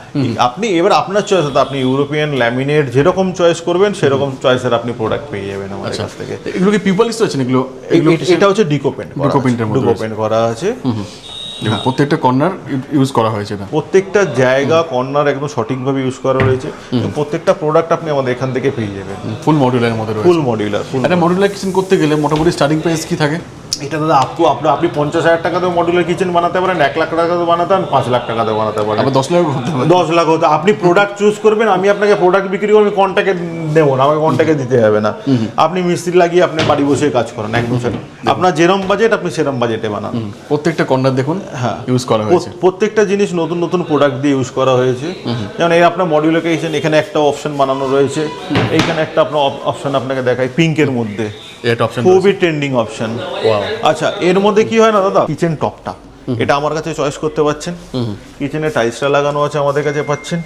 আপনি এবার আপনার চয়েস, আপনি ইউরোপিয়ান ল্যামিনেট যেরকম চয়েস করবেন সেরকম চয়েসের আপনি প্রোডাক্ট পেয়ে যাবেন আমাদের কাছ থেকে। এগুলো কি পিপলিস্ট আছে না? এটা হচ্ছে ডিকো পেন্ট করা আছে। প্রত্যেকটা কর্নার ইউজ করা হয়েছে, প্রত্যেকটা জায়গা কর্নার একদম সঠিকভাবে ইউজ করা রয়েছে। প্রত্যেকটা প্রোডাক্ট আপনি আমাদের এখান থেকে পেয়ে যাবেন ফুল মডিউলারের মধ্যে রয়েছে। ফুল মডিউলার। একটা মডিউলার কিচেন করতে গেলে মোটামুটি স্টার্টিং প্রাইস কি থাকে? এটা দাদা আপনি 50,000 টাকাতেও মডুলার কিচেন বানাতে পারেন, 1 লাখ টাকাতেও বানাতে পারেন, 5 লাখ টাকাতেও বানাতে পারেন, আবার 10 লাখ করতে হবে। 10 লাখ হতো। আপনি প্রোডাক্ট চুজ করবেন, আমি আপনাকে প্রোডাক্ট বিক্রি করবো, কন্টাকে দেবো না, আমাকে কন্টাকে দিতে হবে না। আপনি মিস্ত্রি লাগিয়ে আপনি বাড়ি বসে কাজ করেন একদম স্যার, আপনার যেরম বাজেট আপনি সেরম বাজেটে বানান। প্রত্যেকটা কর্নার দেখুন ইউজ করা হয়েছে। প্রত্যেকটা জিনিস নতুন নতুন প্রোডাক্ট দিয়ে ইউজ করা হয়েছে। যেমন এই আপনার মডিউলার কিচেন, এখানে একটা অপশন বানানো রয়েছে, এইখানে একটা আপনার অপশন আপনাকে দেখাই পিঙ্কের মধ্যে, এটা অপশন খুবই ট্রেন্ডিং অপশন। আচ্ছা, এর মধ্যে কি হয় না দাদা, কিচেন টপটা এটা আমার কাছে চয়েস করতে পারছেন, কিচেনে টাইলসটা লাগানো আছে আমাদের কাছে পাচ্ছেন,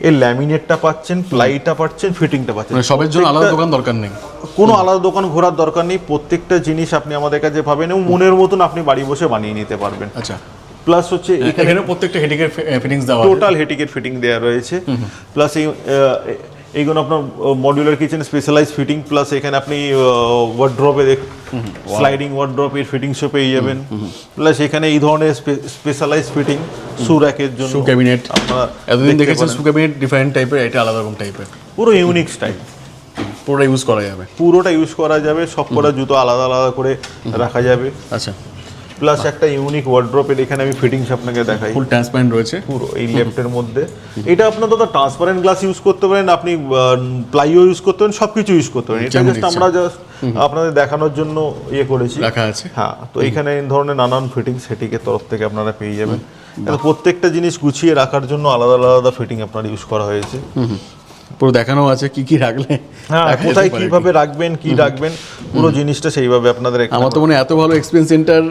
এর ল্যামিনেটটা পাচ্ছেন, প্লাইটা পাচ্ছেন, ফিটিংটা পাচ্ছেন। মানে সবের জন্য আলাদা দোকান দরকার নেই, কোনো আলাদা দোকান ঘোরার দরকার নেই, প্রত্যেকটা জিনিস আপনি আমাদের কাছে পাবেন এবং মনের মতন আপনি বাড়ি বসে বানিয়ে নিতে পারবেন। আচ্ছা, প্লাস হচ্ছে এখানে প্রত্যেকটা হেডিকের ফিটিংস দেওয়া আছে, টোটাল হেটিকের ফিটিং দেওয়া রয়েছে। প্লাস এইগুলো আপনার modular kitchen specialise fitting, plus এখানে আপনি ওয়ার্ড্রপে স্লাইডিং ওয়ার্ড্রপের ফিটিংসও পেয়ে যাবেন। প্লাস এখানে এই ধরনের স্পেশালাইজ ফিটিং শু র্যাকের জন্য, শু ক্যাবিনেট। আপনারা এতদিন দেখেছেন শু ক্যাবিনেট ডিফারেন্ট টাইপের, এটা আলাদা রকম টাইপের, পুরো ইউনিক স্টাইল, পুরোটা ইউজ করা যাবে, পুরোটা ইউজ করা যাবে, সব কটা জুতো আলাদা আলাদা করে রাখা যাবে। আচ্ছা, প্লাস একটা ইউনিক ওয়ার্ড্রপের এখানে আমি ফিটিংস আপনাকে দেখাই, ফুল ট্রান্সপারেন্ট রয়েছে পুরো এই লেফটের মধ্যে। এটা আপনার দাদা ট্রান্সপারেন্ট গ্লাস ইউজ করতে পারেন, আপনি প্লাইও ইউজ করতে পারেন, সবকিছু ইউজ করতে পারেন। এটা জাস্ট আমরা জাস্ট আপনাদের দেখানোর জন্য ইয়ে করেছি, রাখা আছে। হ্যাঁ, তো এখানে এই ধরনের নানান ফিটিংস সেটিকের তরফ থেকে আপনারা পেয়ে যাবেন। প্রত্যেকটা জিনিস গুছিয়ে রাখার জন্য আলাদা আলাদা ফিটিং আপনার ইউজ করা হয়েছে। পুরো দেখানো আছে কি কি রাখলে, হ্যাঁ, কোথায় কিভাবে রাখবেন, কি রাখবেন, পুরো জিনিসটা সেইভাবে আপনাদের আমার তো মনে হয় এত ভালো এক্সপেরিয়েন্স সেন্টার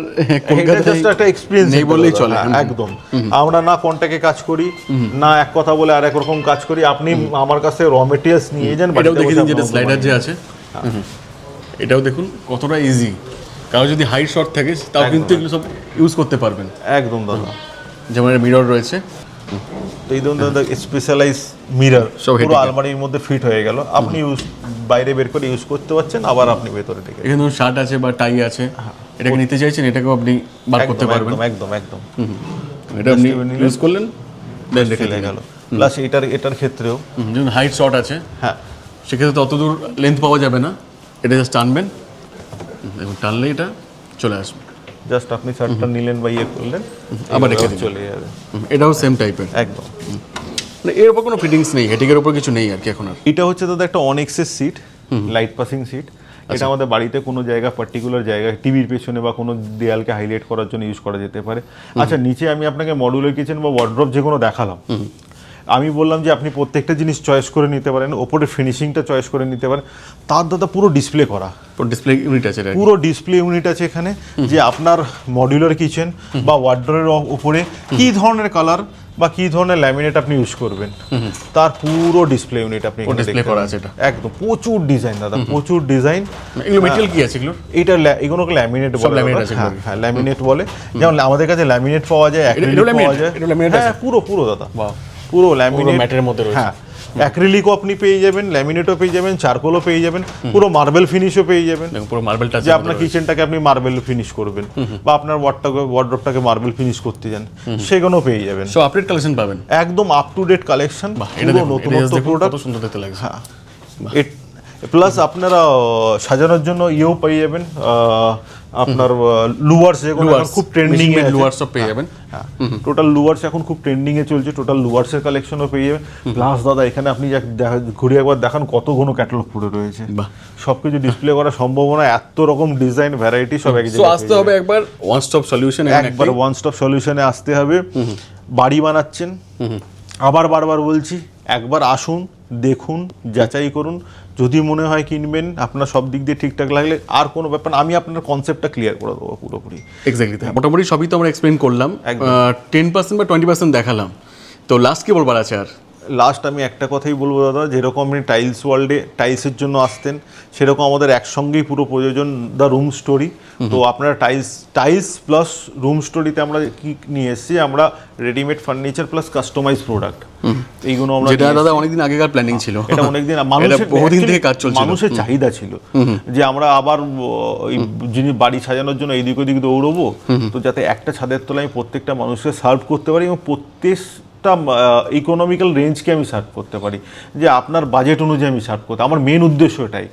কলকাতায় জাস্ট একটা এক্সপেরিয়েন্স নেই বললেই চলে। একদম, আমরা না কন্টাক্টে কাজ করি, না এক কথা বলে আরেক রকম কাজ করি। আপনি আমার কাছে র মেটেরিয়ালস নিয়ে যান, এটাও দেখে দিন, যেটা স্লাইডার যে আছে এটাও দেখুন কতটা ইজি, কারো যদি হাইট শর্ট থাকে তাও কিন্তু এগুলো সব ইউজ করতে পারবেন একদম দাদা। যেমন মিরর রয়েছে, তো এই ধরুন দাদা স্পেশালাইজ মিরর সব পুরো হেঁটে আলমারির মধ্যে ফিট হয়ে গেল, আপনি ইউজ বাইরে বের করে ইউজ করতে পারছেন, আবার আপনি ভেতরে ঢেকে এখানে ধরুন শার্ট আছে বা টাই আছে, এটাকে নিতে চাইছেন, এটাকেও আপনি বার করতে পারবেন, একদম একদম একদম এটা আপনি ইউজ করলেন দেন রেখে ফেলে গেল। প্লাস এটার ক্ষেত্রেও যেমন হাইট শর্ট আছে, হ্যাঁ, সেক্ষেত্রে তত দূর লেন্থ পাওয়া যাবে না, এটা জাস্ট টানবেন এবং টানলে এটা চলে আসবে, জাস্ট আপনি শার্টটা নিলেন বা ইয়ে করলেন, আবার রেখে দিন, চলে যাবে। এটাও সেম টাইপের, একদম। মানে এর উপর কোনো ফিটিংস নেই, হেটিকের উপর কিছু নেই আর কি এখন আর। এটা হচ্ছে দাদা একটা অনেক্সের সিট, লাইট পাসিং সিট। এটা আমাদের বাড়িতে কোনো জায়গা পার্টিকুলার জায়গায় টিভির পেছনে বা কোনো দেয়ালকে হাইলাইট করার জন্য ইউজ করা যেতে পারে। আচ্ছা, নিচে আমি আপনাকে মডিউলার কিচেন বা ওয়ার্ড্রপ যে কোনো দেখালাম, আমি বললাম যে আপনি প্রত্যেকটা জিনিস চয়েস করে নিতে পারেন, ওপরে ফিনিশিংটা চয়েস করে নিতে পারেন। তার দাদা পুরো ডিসপ্লে করা, ডিসপ্লে ইউনিট আছে, পুরো ডিসপ্লে ইউনিট আছে এখানে, যে আপনার মডিউলার কিচেন বা ওয়ার্ড্রপের উপরে কি ধরনের কালার বা কি ধরনের ল্যামিনেট আপনি ইউজ করবেন, তার পুরো ডিসপ্লে ইউনিট আপনি এখানে ডিসপ্লে দেখতে করা পাবেন। আছে এটা, একদম প্রচুর ডিজাইন দাদা, প্রচুর ডিজাইন। এগুলো মেটেরিয়াল কি আছে এগুলো? এগুলোকে ল্যামিনেট বলে, laminate আছে হ্যাঁ হ্যাঁ, ল্যামিনেট বলে। যেমন আমাদের কাছে ল্যামিনেট পাওয়া যায়, অ্যাক্রিলিক পাওয়া যায়, এটা laminate হ্যাঁ পুরো দাদা, পুরো ল্যামিনেট ম্যাটের মধ্যে রয়েছে, হ্যাঁ, অ্যাক্রিলিকও আপনি পেয়ে যাবেন, ল্যামিনেটও পেয়ে যাবেন, চারকোলও পেয়ে যাবেন, পুরো মার্বেল ফিনিশও পেয়ে যাবেন। দেখুন পুরো মার্বেল টাচ, যে আপনার কিচেনটাকে আপনি মার্বেল ফিনিশ করবেন বা আপনার ওয়ার্ড্রপটাকে মার্বেল ফিনিশ করতে চান, সেগুলো পেয়ে যাবেন। সব আপডেট কালেকশন পাবেন, একদম আপ টু ডেট কালেকশন, এটা পুরো দেখুন, নতুনত্ব প্রোডাক্ট, কত সুন্দর দেখতে লাগছে। হ্যাঁ। প্লাস আপনারা সাজানোর জন্য ইয়েও পেয়ে যাবেন, আপনার লুয়ার্স যেগুলো এখন খুব ট্রেন্ডিং এ, লুয়ার্স সব পেয়ে যাবেন, হ্যাঁ, টোটাল লুয়ার্স এখন খুব ট্রেন্ডিং এ চলছে, টোটাল লুয়ার্সের কালেকশনও পেয়ে যাবেন। প্লাস দাদা এখানে আপনি ঘুরে একবার দেখান কত ঘন ক্যাটালগ পুরো রয়েছে, সবকিছু ডিসপ্লে করা সম্ভব না, এত রকম ডিজাইন ভ্যারাইটি সব এক জায়গায় আসতে হবে একবার ওয়ান স্টপ সলিউশন, একবার ওয়ান স্টপ সলিউশনে আসতে হবে। বাড়ি বানাচ্ছেন, আবার বারবার বলছি, একবার আসুন, দেখুন, যাচাই করুন, যদি মনে হয় কিনবেন, আপনার সব দিক দিয়ে ঠিকঠাক লাগলে আর কোনো ব্যাপার না, আমি আপনার কনসেপ্টটা ক্লিয়ার করে দেবো পুরোপুরি। এক্স্যাক্টলি, মোটামুটি সবই তো আমরা এক্সপ্লেন করলাম, 10% বা 20% দেখালাম, তো লাস্ট কি বলবার আছে আর? লাস্ট আমি একটা কথাই বলবো দাদা, যেরকম আপনি টাইলস ওয়ার্ল্ডে টাইলসের জন্য আসতেন, সেরকম আমাদের একসঙ্গেই পুরো প্রয়োজন দ্য রুম স্টোরি। তো আপনারা টাইলস প্লাস রুম স্টোরিতে আমরা কি নিয়ে এসেছি, আমরা readymade furniture plus customise product, এইগুলো আমরা, যেটা দাদা অনেকদিন আগেকার প্ল্যানিং ছিল, এটা অনেকদিন বহুদিন থেকে কাজ চলছে, মানুষের চাহিদা ছিল যে আমরা আবার ওই যিনি বাড়ি সাজানোর জন্য এইদিক ওদিক দৌড়বো, তো যাতে একটা ছাদের তলায় প্রত্যেকটা মানুষকে সার্ভ করতে পারি এবং প্রত্যেকটা ইকোনমিক্যাল রেঞ্জকে আমি সার্ভ করতে পারি, যে আপনার বাজেট অনুযায়ী আমি সার্ভ করতে, আমার মেন উদ্দেশ্য এটাই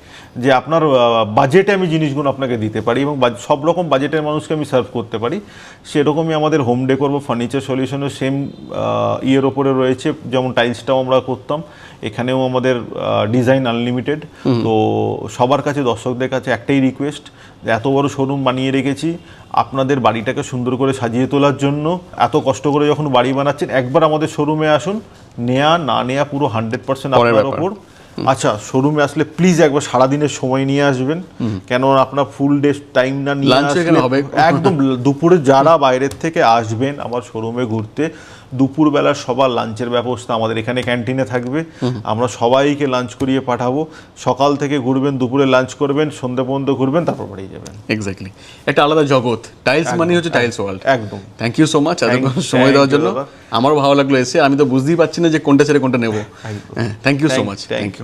যে আপনার বাজেটে আমি জিনিসগুলো আপনাকে দিতে পারি এবং সব রকম বাজেটের মানুষকে আমি সার্ভ করতে পারি। সেরকমই আমাদের হোম ডেকোর বা ফার্নিচার সলিউশনের সেম ইয়ের ওপরে রয়েছে, যেমন টাইলসটাও আমরা করতাম, এখানেও আমাদের ডিজাইন আনলিমিটেড। তো সবার কাছে, দর্শকদের কাছে একটাই রিকোয়েস্ট, এত বড় শোরুম বানিয়ে রেখেছি আপনাদের বাড়িটাকে সুন্দর করে সাজিয়ে তোলার জন্য। এত কষ্ট করে যখন বাড়ি বানাচ্ছেন, একবার আমাদের শোরুমে আসুন, নেয়া না নেয়া পুরো 100% আপনার ওপর। আচ্ছা, শোরুমে আসলে প্লিজ একবার সারাদিনের সময় নিয়ে আসবেন, কেন আপনার ফুল ডে টাইম না নিয়ে আসলে একদম দুপুরে যারা বাইরের থেকে আসবেন আমার শোরুমে ঘুরতে, দুপুরবেলা সবার লাঞ্চের ব্যবস্থা আমাদের এখানে ক্যান্টিনে থাকবে, আমরা সবাইকে লাঞ্চ করিয়ে পাঠাবো। সকাল থেকে ঘুরবেন, দুপুরে লাঞ্চ করবেন, সন্ধ্যা পর্যন্ত ঘুরবেন, তারপর বাড়ি যাবেন। এক্স্যাক্টলি, একটা আলাদা জগৎ। টাইলস মানে হচ্ছে টাইলস ওয়ার্ল্ড। একদম। থ্যাংক ইউ সো মাচ এতক্ষণ সময় দেওয়ার জন্য। আমারও ভালো লাগলো এসে, আমি তো বুঝতেই পারছি না যে কোনটা ছেড়ে কোনটা নেবো। হ্যাঁ, thank you so much. Thank you.